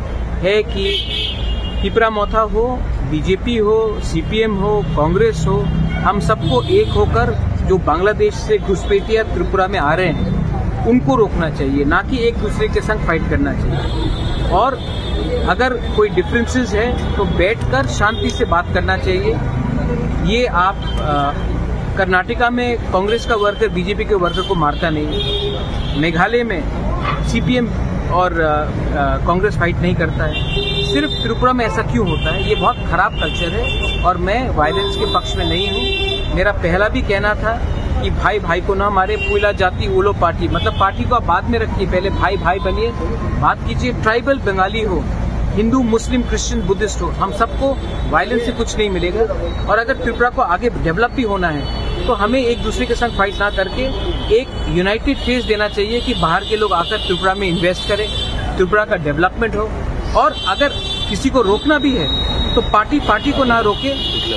है कि त्रिपुरा मोथा हो, बीजेपी हो, सीपीएम हो, कांग्रेस हो, हम सबको एक होकर जो बांग्लादेश से घुसपैठिया त्रिपुरा में आ रहे हैं उनको रोकना चाहिए, ना कि एक दूसरे के संग फाइट करना चाहिए। और अगर कोई डिफरेंसेस है तो बैठकर शांति से बात करना चाहिए। ये आप कर्नाटका में कांग्रेस का वर्कर बीजेपी के वर्कर को मारता नहीं, मेघालय में सीपीएम और कांग्रेस फाइट नहीं करता है, सिर्फ त्रिपुरा में ऐसा क्यों होता है? ये बहुत खराब कल्चर है और मैं वायलेंस के पक्ष में नहीं हूँ। मेरा पहला भी कहना था कि भाई भाई को ना मारे, पुला जाति ओलो पार्टी, मतलब पार्टी को आप बाद में रखिए, पहले भाई भाई बनिए, बात कीजिए। ट्राइबल बंगाली हो, हिंदू, मुस्लिम, क्रिश्चियन, बुद्धिस्ट हो, हम सबको वायलेंस से कुछ नहीं मिलेगा। और अगर त्रिपुरा को आगे डेवलप भी होना है तो हमें एक दूसरे के संग फाइट ना करके एक यूनाइटेड फेस देना चाहिए कि बाहर के लोग आकर त्रिपुरा में इन्वेस्ट करें, त्रिपुरा का डेवलपमेंट हो। और अगर किसी को रोकना भी है तो पार्टी को ना रोके,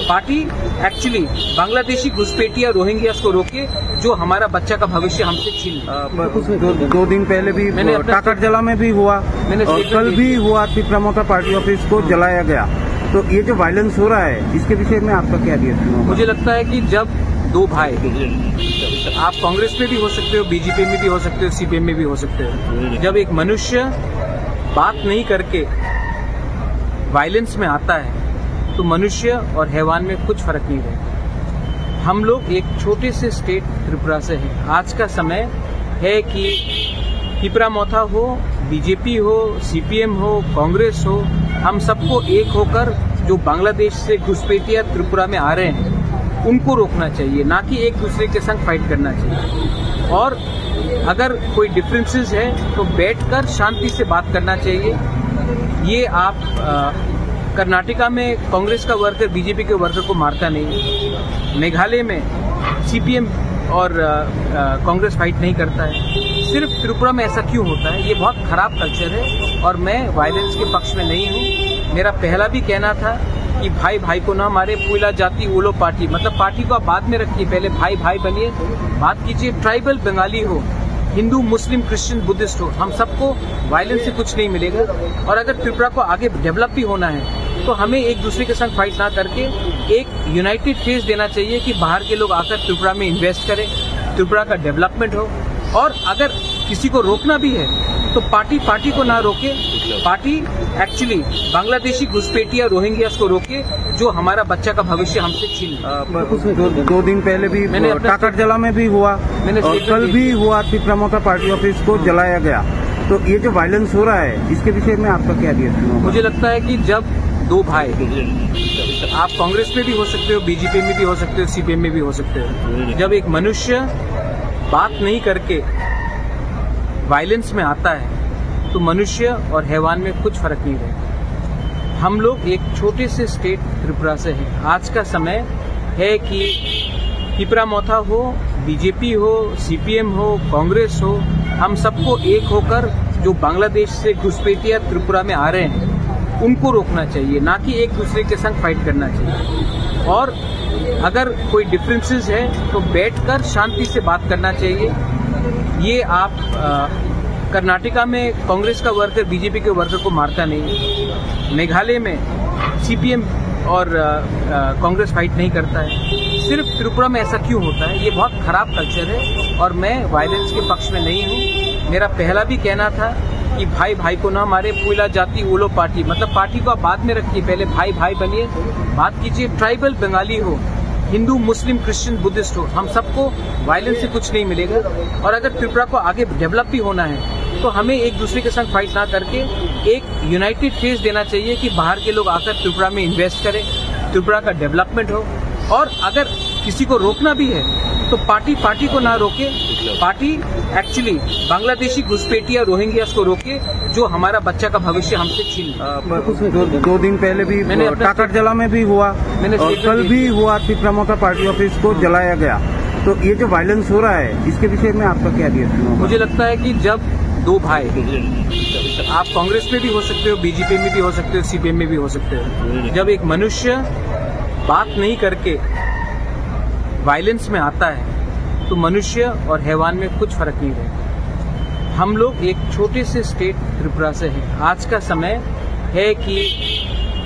पार्टी एक्चुअली बांग्लादेशी घुसपैठिया रोहिंग्यास को रोके जो हमारा बच्चा का भविष्य हमसे छीन। 2 दिन पहले भी टाकरजला में भी हुआ, और कल भी हुआ, तिप्रामोता पार्टी ऑफिस को जलाया गया। तो ये जो वायलेंस हो रहा है, इसके विषय में आपका क्या रिएक्शन होगा? मुझे लगता है कि जब दो भाई, आप कांग्रेस में भी हो सकते हो, बीजेपी में भी हो सकते हो, सीपीएम में भी हो सकते हो, जब एक मनुष्य बात नहीं करके वायलेंस में आता है तो मनुष्य और हैवान में कुछ फर्क नहीं रहता। हम लोग एक छोटे से स्टेट त्रिपुरा से हैं। आज का समय है कि तिप्रामोथा हो, बीजेपी हो, सीपीएम हो, कांग्रेस हो, हम सबको एक होकर जो बांग्लादेश से घुसपैठिया त्रिपुरा में आ रहे हैं उनको रोकना चाहिए, ना कि एक दूसरे के संग फाइट करना चाहिए। और अगर कोई डिफरेंसेस है तो बैठकर शांति से बात करना चाहिए। ये आप कर्नाटका में कांग्रेस का वर्कर बीजेपी के वर्कर को मारता नहीं, मेघालय में सीपीएम और कांग्रेस फाइट नहीं करता है, सिर्फ त्रिपुरा में ऐसा क्यों होता है? ये बहुत खराब कल्चर है और मैं वायलेंस के पक्ष में नहीं हूँ। मेरा पहला भी कहना था कि भाई भाई को ना मारे, पुइला जाति ओलो पार्टी, मतलब पार्टी को आप बाद में रखिए, पहले भाई भाई बनिए, बात कीजिए। ट्राइबल बंगाली हो, हिंदू, मुस्लिम, क्रिश्चियन, बुद्धिस्ट हो, हम सबको वायलेंस से कुछ नहीं मिलेगा। और अगर त्रिपुरा को आगे डेवलप भी होना है तो हमें एक दूसरे के संग फाइट ना करके एक यूनाइटेड फेस देना चाहिए कि बाहर के लोग आकर त्रिपुरा में इन्वेस्ट करें, त्रिपुरा का डेवलपमेंट हो। और अगर किसी को रोकना भी है तो पार्टी को ना रोके, पार्टी एक्चुअली बांग्लादेशी घुसपैठिया रोहिंग्यास को रोके जो हमारा बच्चा का भविष्य हमसे छीन। 2 दिन पहले भी टाकरजला में भी हुआ, और कल भी हुआ, तिप्रामोता पार्टी ऑफिस को जलाया गया। तो ये जो वायलेंस हो रहा है, इसके विषय में आपका क्या रिएक्शन होगा? मुझे लगता है कि जब दो भाई, आप कांग्रेस में भी हो सकते हो, बीजेपी में भी हो सकते हो, सीपीएम में भी हो सकते हो, जब एक मनुष्य बात नहीं करके वायलेंस में आता है तो मनुष्य और हैवान में कुछ फर्क नहीं रहता। हम लोग एक छोटे से स्टेट त्रिपुरा से हैं। आज का समय है कि तिप्रामोथा हो, बीजेपी हो, सीपीएम हो, कांग्रेस हो, हम सबको एक होकर जो बांग्लादेश से घुसपैठिया त्रिपुरा में आ रहे हैं उनको रोकना चाहिए, ना कि एक दूसरे के संग फाइट करना चाहिए। और अगर कोई डिफरेंसेस है तो बैठकर शांति से बात करना चाहिए। ये आप कर्नाटका में कांग्रेस का वर्कर बीजेपी के वर्कर को मारता नहीं, मेघालय में सीपीएम और कांग्रेस फाइट नहीं करता है, सिर्फ त्रिपुरा में ऐसा क्यों होता है? ये बहुत खराब कल्चर है और मैं वायलेंस के पक्ष में नहीं हूँ। मेरा पहला भी कहना था कि भाई भाई को ना मारे, पुइला जाति ओलो पार्टी, मतलब पार्टी को आप बाद में रखिए, पहले भाई भाई बनिए, बात कीजिए। ट्राइबल बंगाली हो, हिंदू, मुस्लिम, क्रिश्चियन, बुद्धिस्ट हो, हम सबको वायलेंस से कुछ नहीं मिलेगा। और अगर त्रिपुरा को आगे डेवलप भी होना है तो हमें एक दूसरे के संग फाइट ना करके एक यूनाइटेड फेस देना चाहिए कि बाहर के लोग आकर त्रिपुरा में इन्वेस्ट करें, त्रिपुरा का डेवलपमेंट हो। और अगर किसी को रोकना भी है तो पार्टी को ना रोके, पार्टी एक्चुअली बांग्लादेशी घुसपैठिया रोहिंग्यास को रोके जो हमारा बच्चा का भविष्य हमसे छीन। 2 दिन पहले भी टाकरजला में भी हुआ, और कल भी हुआ, तिप्रामोता पार्टी ऑफिस को जलाया गया। तो ये जो वायलेंस हो रहा है, इसके विषय में आपका क्या रिएक्शन होगा? मुझे लगता है कि जब दो भाई, आप कांग्रेस में भी हो सकते हो, बीजेपी में भी हो सकते हो, सीपीएम में भी हो सकते हो, जब एक मनुष्य बात नहीं करके वायलेंस में आता है तो मनुष्य और हैवान में कुछ फर्क नहीं रहता। हम लोग एक छोटे से स्टेट त्रिपुरा से हैं। आज का समय है कि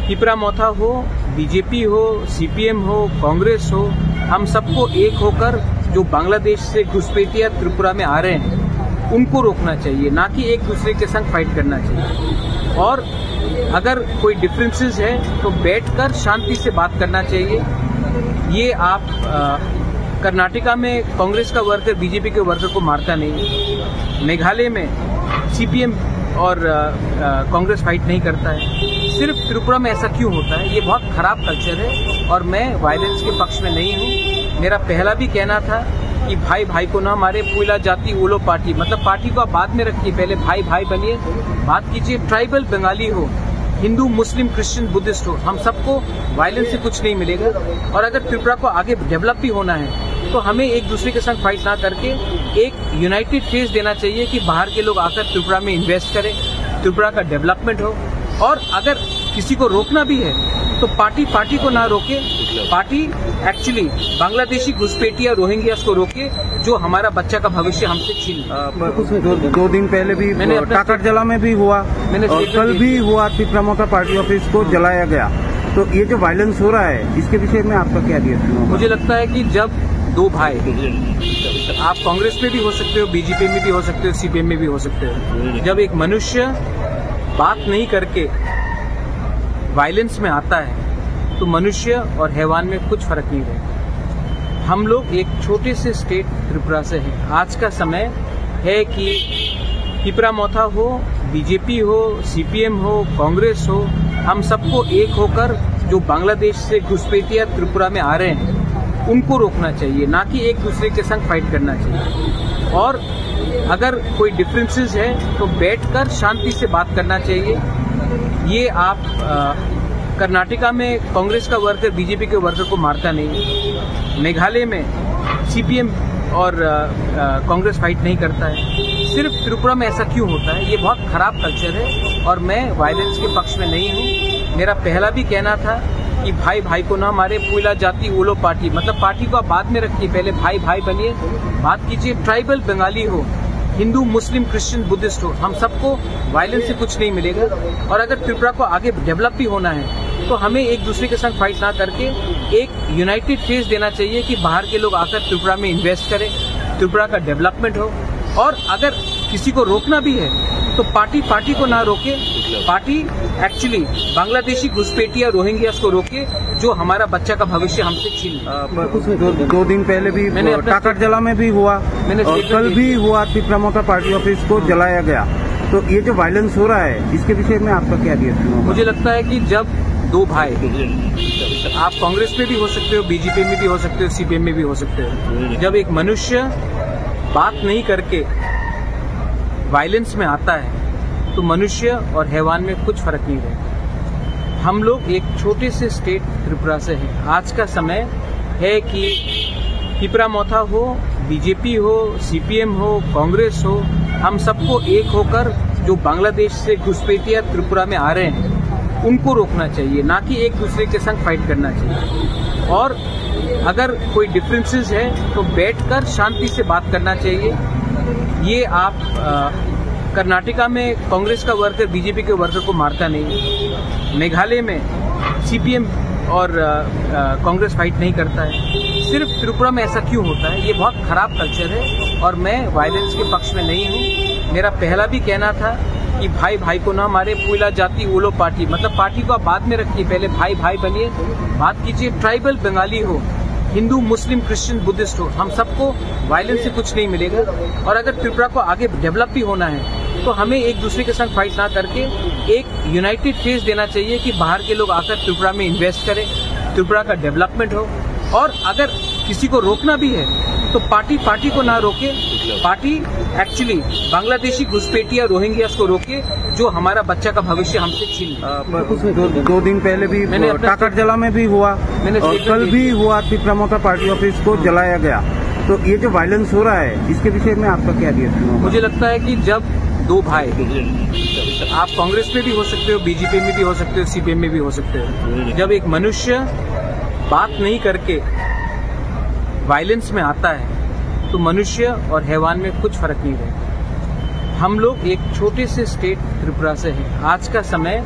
तिप्रामोथा हो, बीजेपी हो, सीपीएम हो, कांग्रेस हो, हम सबको एक होकर जो बांग्लादेश से घुसपैठिया त्रिपुरा में आ रहे हैं उनको रोकना चाहिए, ना कि एक दूसरे के संग फाइट करना चाहिए। और अगर कोई डिफरेंसेस है तो बैठकर शांति से बात करना चाहिए। ये आप कर्नाटका में कांग्रेस का वर्कर बीजेपी के वर्कर को मारता नहीं, मेघालय में सीपीएम और कांग्रेस फाइट नहीं करता है, सिर्फ त्रिपुरा में ऐसा क्यों होता है? ये बहुत खराब कल्चर है और मैं वायलेंस के पक्ष में नहीं हूँ। मेरा पहला भी कहना था कि भाई भाई को ना मारे, पुइला जाति ओलो पार्टी, मतलब पार्टी को आप बाद में रखिए, पहले भाई भाई बनिए, बात कीजिए। ट्राइबल बंगाली हो, हिंदू, मुस्लिम, क्रिश्चियन, बुद्धिस्ट हो, हम सबको वायलेंस से कुछ नहीं मिलेगा। और अगर त्रिपुरा को आगे डेवलप भी होना है तो हमें एक दूसरे के संग फाइट ना करके एक यूनाइटेड फेस देना चाहिए कि बाहर के लोग आकर त्रिपुरा में इन्वेस्ट करें, त्रिपुरा का डेवलपमेंट हो। और अगर किसी को रोकना भी है तो पार्टी को ना रोके, पार्टी एक्चुअली बांग्लादेशी घुसपैठिया रोहिंग्यास को रोके जो हमारा बच्चा का भविष्य हमसे छीन। दो दिन पहले भी टाकर जला में भी हुआ, कल भी हुआ, तिप्रामोता पार्टी ऑफिस को जलाया गया। तो ये जो वायलेंस हो रहा है इसके विषय में आपका क्या रिएक्शन होगा? मुझे लगता है कि जब दो भाई, आप कांग्रेस में भी हो सकते हो, बीजेपी में भी हो सकते हो, सीपीएम में भी हो सकते हो, जब एक मनुष्य बात नहीं करके वायलेंस में आता है तो मनुष्य और हैवान में कुछ फर्क नहीं रहता। हम लोग एक छोटे से स्टेट त्रिपुरा से हैं। आज का समय है कि तिप्रामोथा हो, बीजेपी हो, सीपीएम हो, कांग्रेस हो, हम सबको एक होकर जो बांग्लादेश से घुसपैठिया त्रिपुरा में आ रहे हैं उनको रोकना चाहिए, ना कि एक दूसरे के संग फाइट करना चाहिए। और अगर कोई डिफरेंसेस है तो बैठकर शांति से बात करना चाहिए। ये आप कर्नाटका में कांग्रेस का वर्कर बीजेपी के वर्कर को मारता नहीं, मेघालय में सीपीएम और कांग्रेस फाइट नहीं करता है, सिर्फ त्रिपुरा में ऐसा क्यों होता है? ये बहुत खराब कल्चर है और मैं वायलेंस के पक्ष में नहीं हूँ। मेरा पहला भी कहना था कि भाई भाई को ना मारे, पुला जाति ओलो पार्टी, मतलब पार्टी को आप बाद में रखिए, पहले भाई भाई बनिए, बात कीजिए। ट्राइबल बंगाली हो, हिंदू, मुस्लिम, क्रिश्चियन, बुद्धिस्ट हो, हम सबको वायलेंस से कुछ नहीं मिलेगा। और अगर त्रिपुरा को आगे डेवलप भी होना है तो हमें एक दूसरे के साथ फाइट ना करके एक यूनाइटेड फेस देना चाहिए कि बाहर के लोग आकर त्रिपुरा में इन्वेस्ट करें, त्रिपुरा का डेवलपमेंट हो। और अगर किसी को रोकना भी है तो पार्टी को ना रोके, पार्टी एक्चुअली बांग्लादेशी घुसपैठिया रोहिंग्यास को रोके जो हमारा बच्चा का भविष्य हमसे छीन। दो दिन पहले भी टाकर जला में भी हुआ, कल भी हुआ, तिप्रामोता पार्टी ऑफिस को जलाया गया। तो ये जो वायलेंस हो रहा है इसके विषय में आपका क्या रिएक्शन होगा? मुझे लगता है कि जब दो भाई, आप कांग्रेस में भी हो सकते हो, बीजेपी में भी हो सकते हो, सीपीएम में भी हो सकते हो, जब एक मनुष्य बात नहीं करके वायलेंस में आता है तो मनुष्य और हैवान में कुछ फर्क नहीं रहता। हम लोग एक छोटे से स्टेट त्रिपुरा से हैं। आज का समय है कि तिप्रामोथा हो, बीजेपी हो, सीपीएम हो, कांग्रेस हो, हम सबको एक होकर जो बांग्लादेश से घुसपैठिया त्रिपुरा में आ रहे हैं उनको रोकना चाहिए, ना कि एक दूसरे के संग फाइट करना चाहिए। और अगर कोई डिफरेंसेस है तो बैठकर शांति से बात करना चाहिए। ये आप कर्नाटका में कांग्रेस का वर्कर बीजेपी के वर्कर को मारता नहीं, मेघालय में सीपीएम और कांग्रेस फाइट नहीं करता है, सिर्फ त्रिपुरा में ऐसा क्यों होता है? ये बहुत खराब कल्चर है और मैं वायलेंस के पक्ष में नहीं हूँ। मेरा पहला भी कहना था कि भाई भाई को ना मारे, पुला जाति ओलो पार्टी, मतलब पार्टी को आप बाद में रखिए, पहले भाई भाई बनिए, बात कीजिए। ट्राइबल बंगाली हो, हिंदू, मुस्लिम, क्रिश्चियन, बुद्धिस्ट हो, हम सबको वायलेंस से कुछ नहीं मिलेगा। और अगर त्रिपुरा को आगे डेवलप भी होना है तो हमें एक दूसरे के साथ फाइट ना करके एक यूनाइटेड फेस देना चाहिए कि बाहर के लोग आकर त्रिपुरा में इन्वेस्ट करें, त्रिपुरा का डेवलपमेंट हो। और अगर किसी को रोकना भी है तो पार्टी को ना रोके, पार्टी एक्चुअली बांग्लादेशी घुसपैठिया रोहिंग्यास को रोके जो हमारा बच्चा का भविष्य हमसे छीन। दो दिन पहले भी टाकर जला में भी हुआ, कल भी हुआ, तिप्रामोता पार्टी ऑफिस को जलाया गया। तो ये जो वायलेंस हो रहा है इसके विषय में आपका क्या रिएक्शन होगा? मुझे लगता है कि जब दो भाई, आप कांग्रेस में भी हो सकते हो, बीजेपी में भी हो सकते हो, सीपीएम में भी हो सकते हो, जब एक मनुष्य बात नहीं करके वायलेंस में आता है तो मनुष्य और हैवान में कुछ फर्क नहीं रहता। हम लोग एक छोटे से स्टेट त्रिपुरा से हैं। आज का समय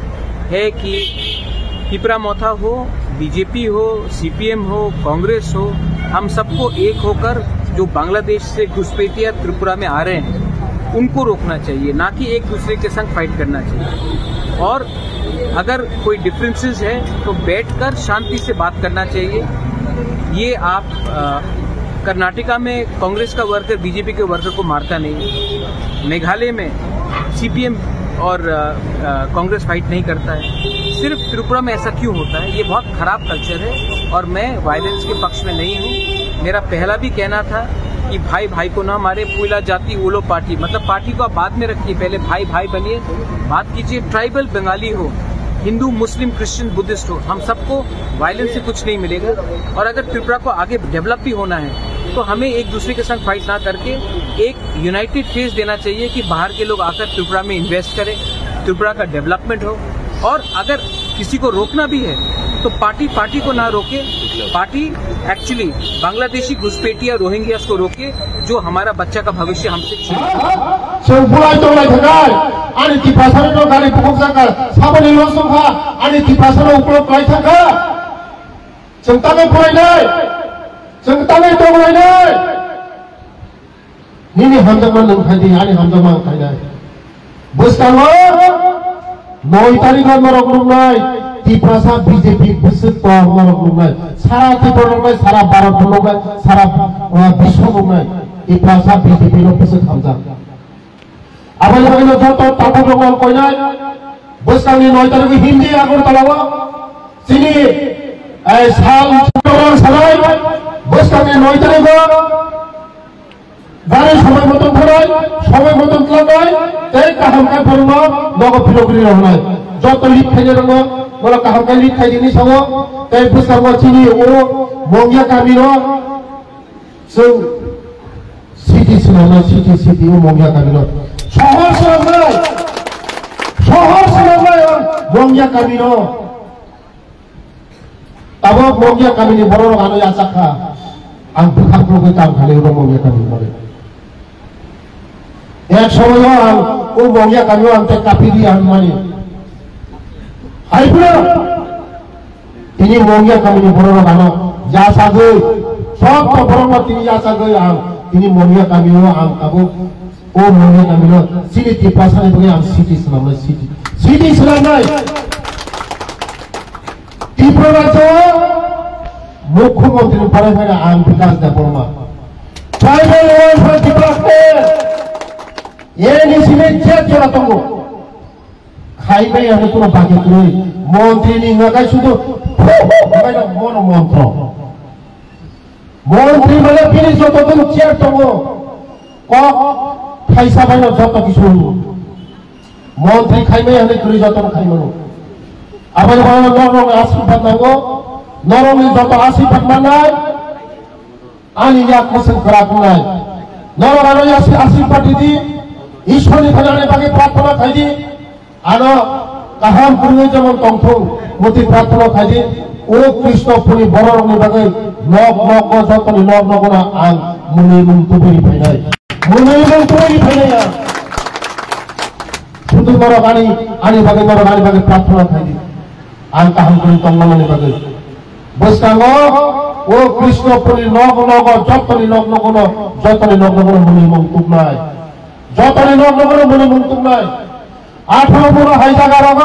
है कि तिप्रामोथा हो, बीजेपी हो, सीपीएम हो, कांग्रेस हो, हम सबको एक होकर जो बांग्लादेश से घुसपैठिया त्रिपुरा में आ रहे हैं उनको रोकना चाहिए, ना कि एक दूसरे के संग फाइट करना चाहिए। और अगर कोई डिफरेंसेस है तो बैठकर शांति से बात करना चाहिए। ये आप कर्नाटका में कांग्रेस का वर्कर बीजेपी के वर्कर को मारता नहीं, मेघालय में सीपीएम और कांग्रेस फाइट नहीं करता है, सिर्फ त्रिपुरा में ऐसा क्यों होता है? ये बहुत खराब कल्चर है और मैं वायलेंस के पक्ष में नहीं हूँ। मेरा पहला भी कहना था कि भाई भाई को ना मारे, पुला जाति ओलो पार्टी, मतलब पार्टी को आप बाद में रखिए, पहले भाई भाई बनिए, बात कीजिए। ट्राइबल बंगाली हो, हिंदू, मुस्लिम, क्रिश्चियन, बुद्धिस्ट हो, हम सबको वायलेंस से कुछ नहीं मिलेगा। और अगर त्रिपुरा को आगे डेवलप भी होना है तो हमें एक दूसरे के साथ फाइट ना करके एक यूनाइटेड फेस देना चाहिए कि बाहर के लोग आकर त्रिपुरा में इन्वेस्ट करें, त्रिपुरा का डेवलपमेंट हो। और अगर किसी को रोकना भी है तो पार्टी को ना रोके, पार्टी एक्चुअली बांग्लादेशी घुसपैठिया रोहिंग्यास को रोके जो हमारा बच्चा का भविष्य हमसे छीन Nini hamjaman nung khai di ani hamjaman khai dai. Buskalo noi tarikan norok nung nai di prasa BJP besut to norok nung nai. Sara Tripura nung nai, sara Bharat nung nai, sara Bishwa nung nai. Di prasa BJP nung besut hamjam. Apa yang kita jodoh tapu nung nai koi nai. Buskalo noi tarikan Hindi agur talawa. Sini sal orang salai. Buskalo noi tarikan গাড়ি সময় মতন ঘোরায়, সময় মতন চালায়, এই কাহামকাই পড়ব নগ ফিরকরি রহনায় যত লিক খাইলে রঙ বলো কাহামকাই লিক খাই দিনি সব এই বুঝতাম চিনি ও মঙ্গিয়া কামিনো जों সিটি সিনেমা সিটি ও মঙ্গিয়া কামিনো শহর সিনেমায় মঙ্গিয়া কামিনো তাবো মঙ্গিয়া কামিনি বড় গানো আচাখা আং বুখারগুলোকে কাম খালি ওরা মঙ্গিয়া কামিনি বলে এক সময় ও মঙ্গিয়া কামিও আনতে কাপিরি আনমানি হাইপুরা তিনি মঙ্গিয়া কামিনি বড় গানো যা সাগৈ সব তো বড় তিনি যা সাগৈ আং তিনি মঙ্গিয়া কামিও আং কাবো ও মঙ্গিয়া কামিও সিটি পাশানে বলে আং সিটি ইসলাম নাই ত্রিপুরা রাজ্য মুখ্যমন্ত্রী পরে ফেরে আম বিকাশ দেবর্মা ট্রাইবাল ওয়েলফেয়ার ডিপার্টমেন্ট জোড়াতঙ্গ খাইবাই আমি কোনো বাকি করি মন্ত্রী নিগাই শুধু মন মন্ত্র মন্ত্রী মানে তিনি যতদিন চেয়ার দङ কক খাইসা বাইন যত কিছু মন্ত্রী খাইবাই আমি করি যত খাইমানো আবার নরম আশীর্বাদ নাঙ্গো নরমে যত আশীর্বাদ মানায় আনি যা কোশ্চেন করা নাই নরম আনো আশীর্বাদ দিদি ঈশ্বরী কল্যাণের বাকি প্রার্থনা খাইদি আনো কাহাম পুরী যেমন তংথং মতি প্রার্থনা খাইদি ও কৃষ্ণ পুরী বড় রঙের বাকি নব নব যতনি নব নবনা আং মুনি মুক্তি ফাইনাই শুধু নর গানি আনি বাকি প্রার্থনা খাইদি আং কাহাম পুরী তংমানের বাকি বৈষ্ণব ও কৃষ্ণ পুরী নব নব যতনি নব নগন যতনি নব নগন মুনি মুক্তি নাই যতনি নব নগন মুনি মুক্তি নাই 18 বড় হাই জায়গা রগ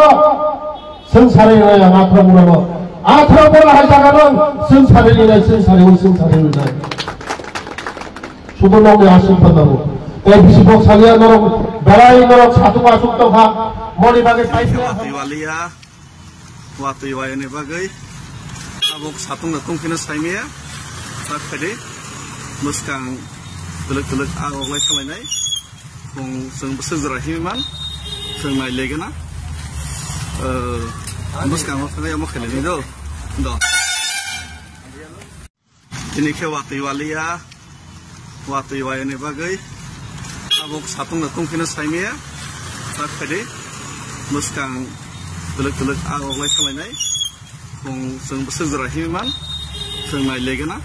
সংসারে নাই 18 বড় 18 বড় হাই জায়গা রগ সংসারে নাই শুধু নবে আশীর্বাদ দাও এই বিশিবক সালিয়া নরক বেড়াই নরক সাধু আসুক তো ভা মনি বাগে পাইছে দিওয়ালিয়া ওয়াতই ওয়ায়নে বাগৈ abok satung na tungkina saimia sakade muskang tuluk agoglai kalainai kung sung sezrahiman sung nai legena muskang makai amo khaleni do ini ke watui walia ne bagai abok satung na tungkina saimia sakade muskang tuluk agoglai kalainai kung sung sezrahiman sung nai legena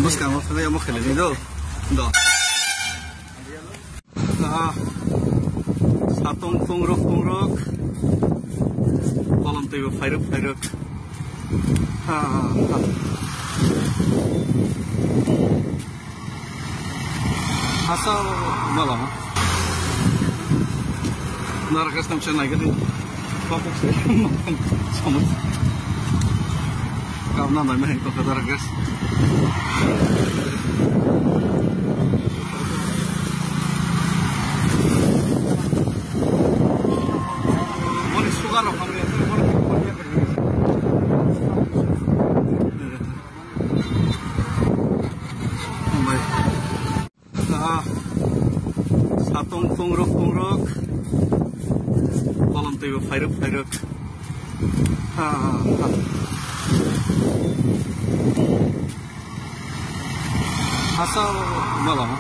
muskang makai amo khaleni do satung pungrok kolam tebe fairuk asal malam narakas nam chenai gadi papuk se samut karena namanya itu narakas satung pungrok kolam tebe fairuk asal malam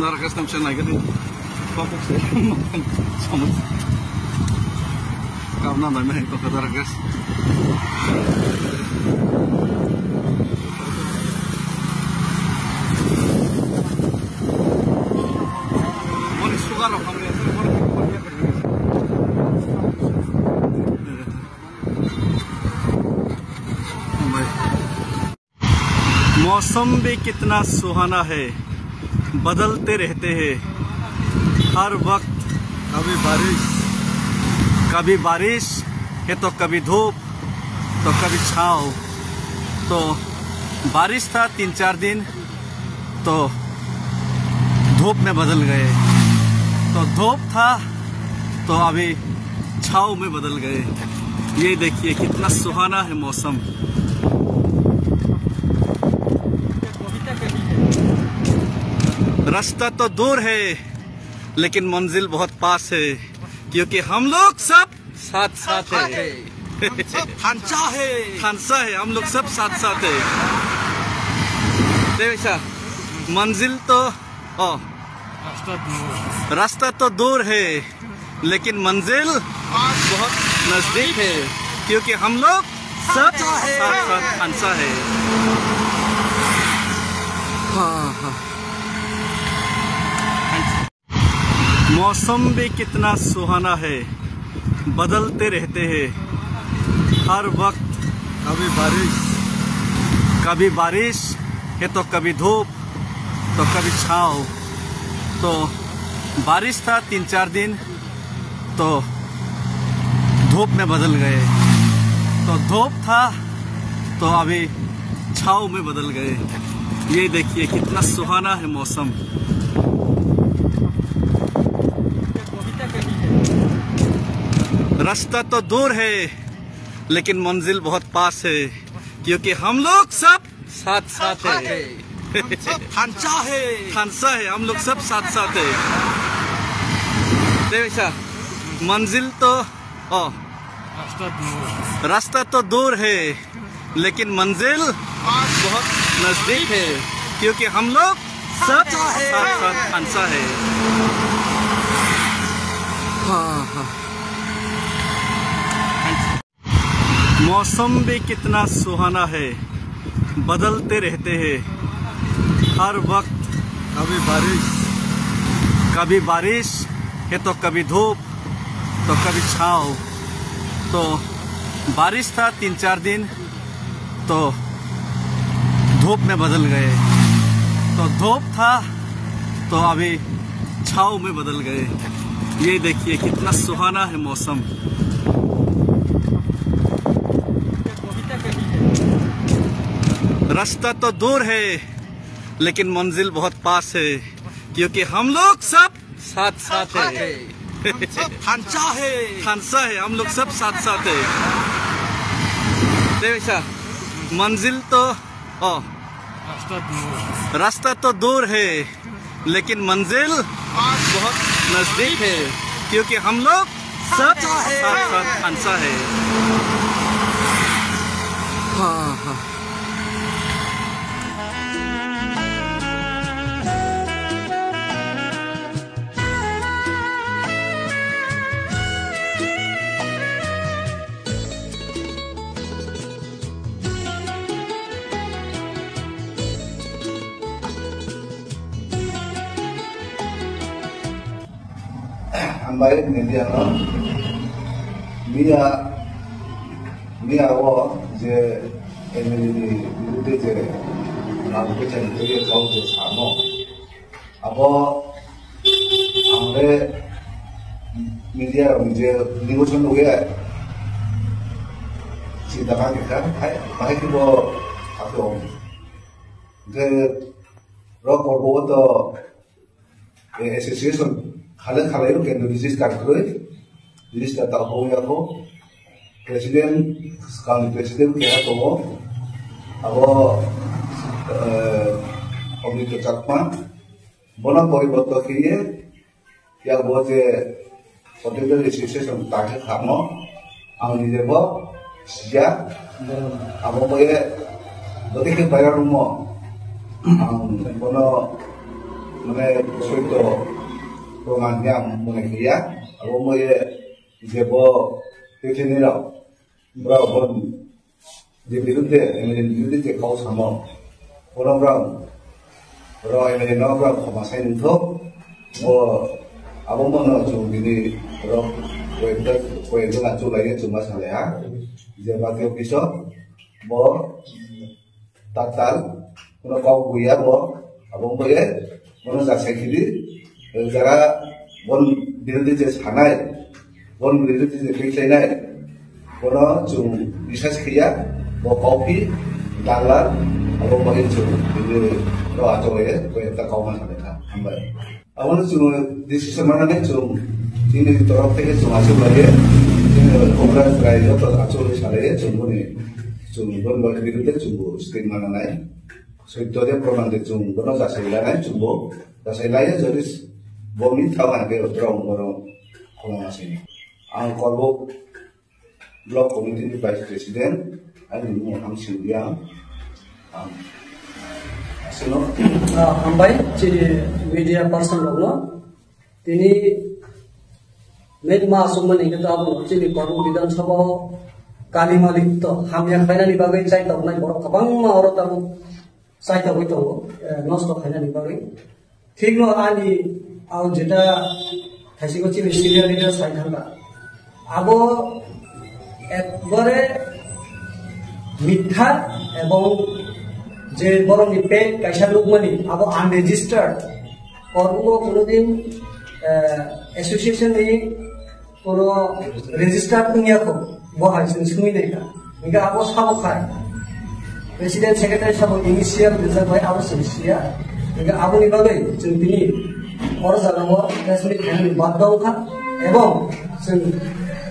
narakas nam chenai gadi papuk se samut Kauna namin ito kadargas. Mari sugar of kami. मौसम भी कितना सुहाना है, बदलते रहते हैं हर वक्त। कभी बारिश है तो कभी धूप तो कभी छाँव। तो बारिश था 3-4 दिन तो धूप में बदल गए, तो धूप था तो अभी छाँव में बदल गए। ये देखिए कितना सुहाना है मौसम। रास्ता तो दूर है लेकिन मंजिल बहुत पास है, क्योंकि हम लोग सब साथ साथ है। थानसा है, हम लोग सब साथ साथ है। देखा मंजिल तो रास्ता तो दूर है लेकिन मंजिल बहुत नजदीक है, क्योंकि हम लोग सब साथ साथ थानसा है। हाँ। मौसम भी कितना सुहाना है, बदलते रहते हैं हर वक्त। कभी बारिश है तो कभी धूप तो कभी छाँव। तो बारिश था 3-4 दिन तो धूप में बदल गए, तो धूप था तो अभी छाँव में बदल गए। ये देखिए कितना सुहाना है मौसम। रास्ता तो दूर है लेकिन मंजिल बहुत पास है, क्योंकि हम लोग सब साथ साथ है। थानसा है, हम लोग सब साथ साथ है। देखा मंजिल तो रास्ता तो दूर है लेकिन मंजिल बहुत नजदीक है, क्योंकि हम लोग सब साथ साथ थानसा है। हाँ। मौसम भी कितना सुहाना है, बदलते रहते हैं हर वक्त। कभी बारिश है तो कभी धूप तो कभी छाँव। तो बारिश था 3-4 दिन तो धूप में बदल गए, तो धूप था तो अभी छाँव में बदल गए। ये देखिए कितना सुहाना है मौसम। रास्ता तो दूर है लेकिन मंजिल बहुत पास है, क्योंकि हम लोग सब साथ साथ है। थानसा है, हम लोग सब साथ साथ है। देखा मंजिल तो रास्ता तो दूर है लेकिन मंजिल बहुत नजदीक है, क्योंकि हम लोग सब साथ साथ थानसा है। हाँ। Baik media wo je ini itu je nak kerja ni kau je sama apa हमरे media je dibutuhkan juga cinta kan kan hai kita apa ke rokok itu association खाले लो केंद्र विशेष कार्यक्रम विशेष करता हो या तो प्रेसिडेंट क्या तो वो अब पब्लिक चक्मा बना परिवर्तन के लिए या वो जे पॉलिटिकल एसोसिएशन ताकि खामो आंगी जेबो सिया अब वो ये दोती के बाहर रूमो बना मने सोइतो Pengannya mengenai dia, kalau mau ye jebo 대신이라 뭐라고 이제 미룬데 미룬데 이제 가오 삼어 뭐라고 뭐라고 하면 나라고 가만 사는 더뭐 아범번은 좀 미리 뭐라고 왜 안 좋아해 좀 마salah야 이제 막에 비서 뭐 tatal nó kau kuya mo abong boye mono jakse kiri jara bon birode je sanai bon birode je kaitlai mono chung bisas khiya mo kopi dalar abong boye chung bini ro ajoye ko eta kau ma sala ambai awon chung decision mana ne chung ini torok থেকে chung ajo lage ini obra trai jo to ajo sale chung boni chung bon boye birode chung screen mana nai সত্যতে প্রমাণ de chung bono jasaila nai chung bo jasaila ya jadi bomi thawan ke drong bono khoma asini ang korbo block committee vice president ani mo am sindia asino ambai chiri media person lo tini medma sumani ke ta abo chiri korbo bidan sabha kali malik to hamya khaina ni bagai chai to nai bor kabang ma oro ta সাইতা হইতো নষ্ট খাইনা নিবাগে ঠিক ন আনি আও যেটা খাইছি গছি serial leader সাইথাঙ্গা আবো একবারে মিথ্যা এবং যে বড় নিপে কাইসা লোকমানি আবো আনরেজিস্টার্ড করবো কোনোদিন অ্যাসোসিয়েশন এই কোনো রেজিস্টার্ড নিয়াকো বহাইছেন সুমি নাইকা নিকা আবো সাবো খায় Presiden Sekretari Sabang inisial dijabai awas inisia, hingga abu ni bagai cintini orang jalawa resmi kami badau kan, ebong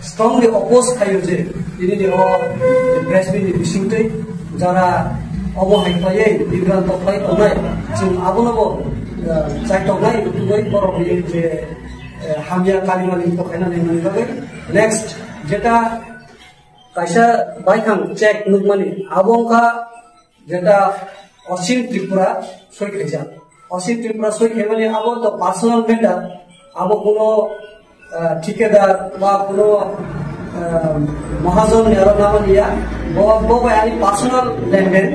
strongly oppose kayu je, ini dia presmi di bisingte, jara abu haifaye, dibilang topai tonai, cint abu nabo, cai tonai itu baik baru ini je hamya kalimat itu kena dengan bagai. Next, jeta kaisa baikang cek nukmani, abong ka যেটা অসীম ত্রিপুরা সই খেয়েছে অসীম ত্রিপুরা সই খেয়ে মানে আবো তো personal matter আবো কোনো ঠিকাদার বা কোনো মহাজন এর নাম দিয়া ববাই আনি পার্সোনাল লেনদেন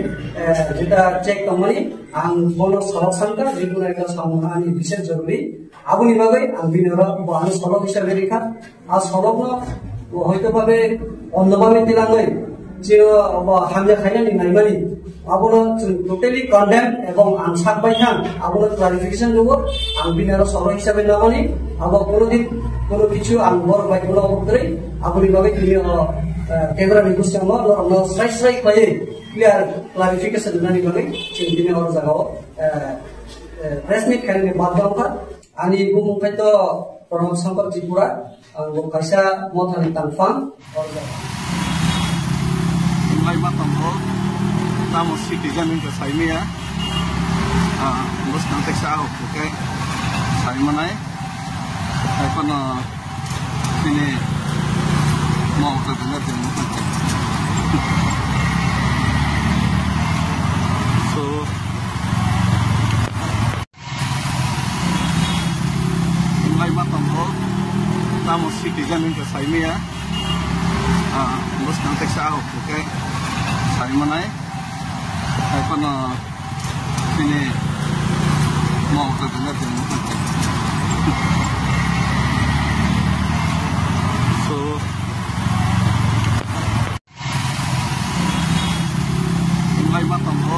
যেটা চেক কোম্পানি আং বনো সলকশনটা যেগুলো একটা সামনা আনি বিশেষ জরুরি আবুনি বাগাই আং বিনর বাহানো সলক হিসাবে রেখা আর সলক হয়তো ভাবে অন্যভাবে দিলাঙ্গই যে হামজা খাইনা নাইমানি আবনো টোটালি কন্ডেম এবং আনসার বাইখান আবনো ক্লারিফিকেশন দেব আং বিনার সরল হিসাবে নামানি আবো কোনোদিন কোনো কিছু আং বড় বাই কোনো অবধরে আবুনি ভাবে তিনি ক্যামেরা নিগুস্তে আমরা সাই পাইয়ে ক্লিয়ার ক্লারিফিকেশন নানি ভাবে চিন্তিনে ওর জায়গাও প্রেস মিট খাইনে বাদ দাওকা আনি বুমুখাই তো প্রণব শঙ্কর ত্রিপুরা কাইসা মথানি তানফাং ওর Mulai matambo, tamu citizen itu saya ni ya, bos nanti saya oke, saya mana ya, saya pun ini mau ke dengar demo. So, mulai matambo, tamu citizen itu saya ni ya, bos nanti saya oke. Saya mana ya? Saya pun ini mau ke dengar demo. So, mulai matambo,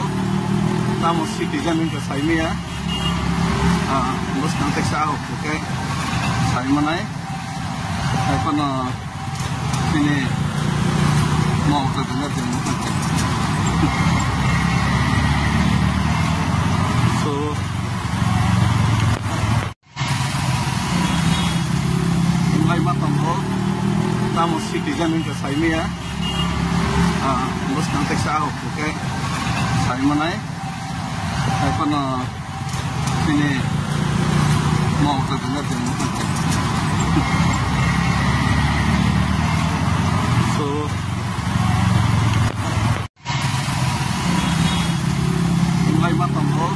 tamu citizen itu saya ni ya, bos nanti saya oke. Saya mana ya? Saya pun ini mau ke dengar demo. So, mulai matambo, tamu citizen itu saya ni ya, bos nanti saya oke. Saya mana ya? Saya pun ini mau ke dengar demo. So, mulai matambo,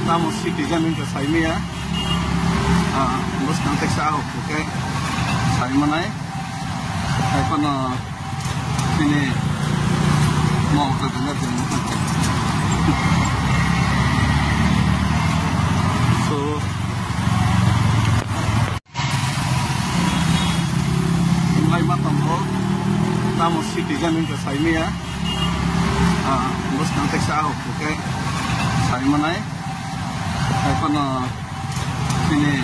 tamu citizen itu saya ni ya, bos nanti saya oke. Saya mana ya? Saya kono sini mau ke tengah so mulai matang ko tamu citizen itu saya ni ya bos nanti saya oke saya mana kono sini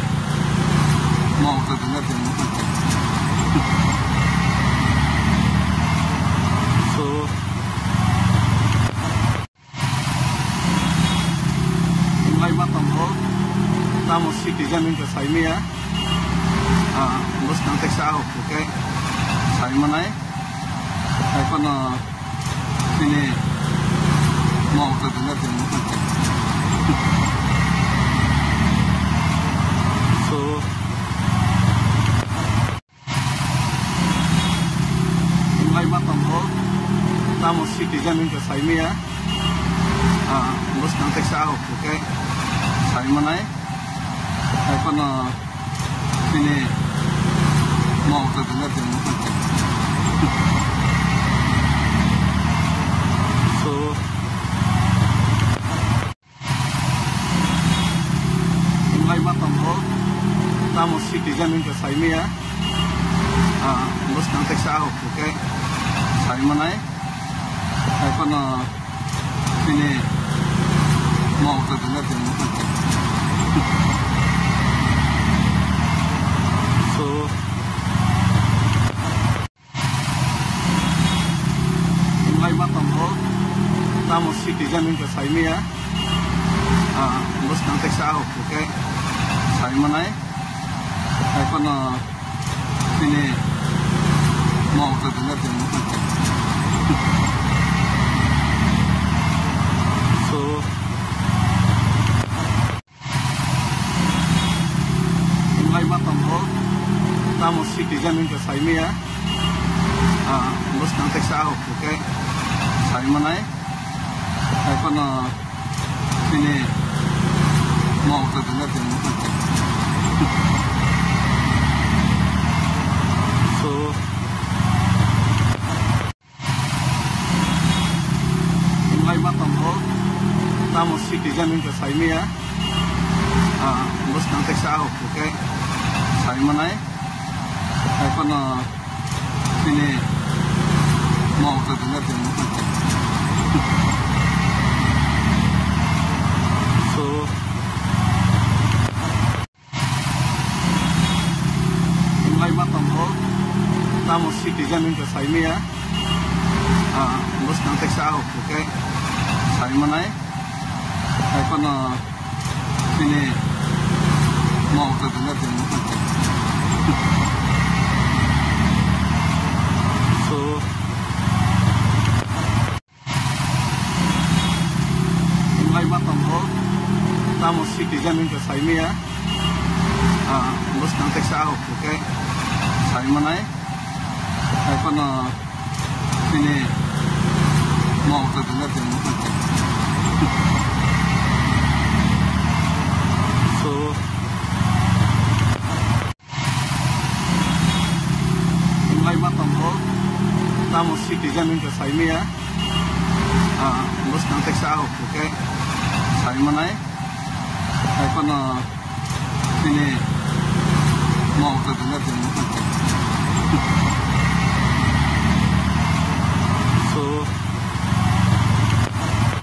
mau ke tengah so mulai matang ko tamu citizen itu saya ni ya bos nanti saya oke saya mana kono sini mau ke tengah so mulai matang ko tamu citizen itu saya ni ya bos nanti saya oke saya mana kono sini mau ke tengah so mulai matang ko tamu citizen itu saya ni ya bos nanti saya oke saya mana kono sini mau ke tengah so mulai matang ko tamu citizen itu saya ni ya bos nanti saya oke saya mana kono sini mau ke tengah so mulai matang ko tamu citizen itu saya ni ya bos nanti saya oke saya mana kono sini mau ke tengah so mulai matang ko tamu citizen itu saya ni ya bos nanti saya oke saya mana kono sini mau ke tengah so mulai matang ko tamu citizen itu saya ni ya bos nanti saya oke saya mana kono sini mau ke tengah so mulai matang ko tamu citizen itu saya ni ya bos nanti saya oke saya mana kono sini mau ke tengah so mulai matang ko tamu citizen itu saya ni ya bos nanti saya oke saya mana kono sini mau ke tengah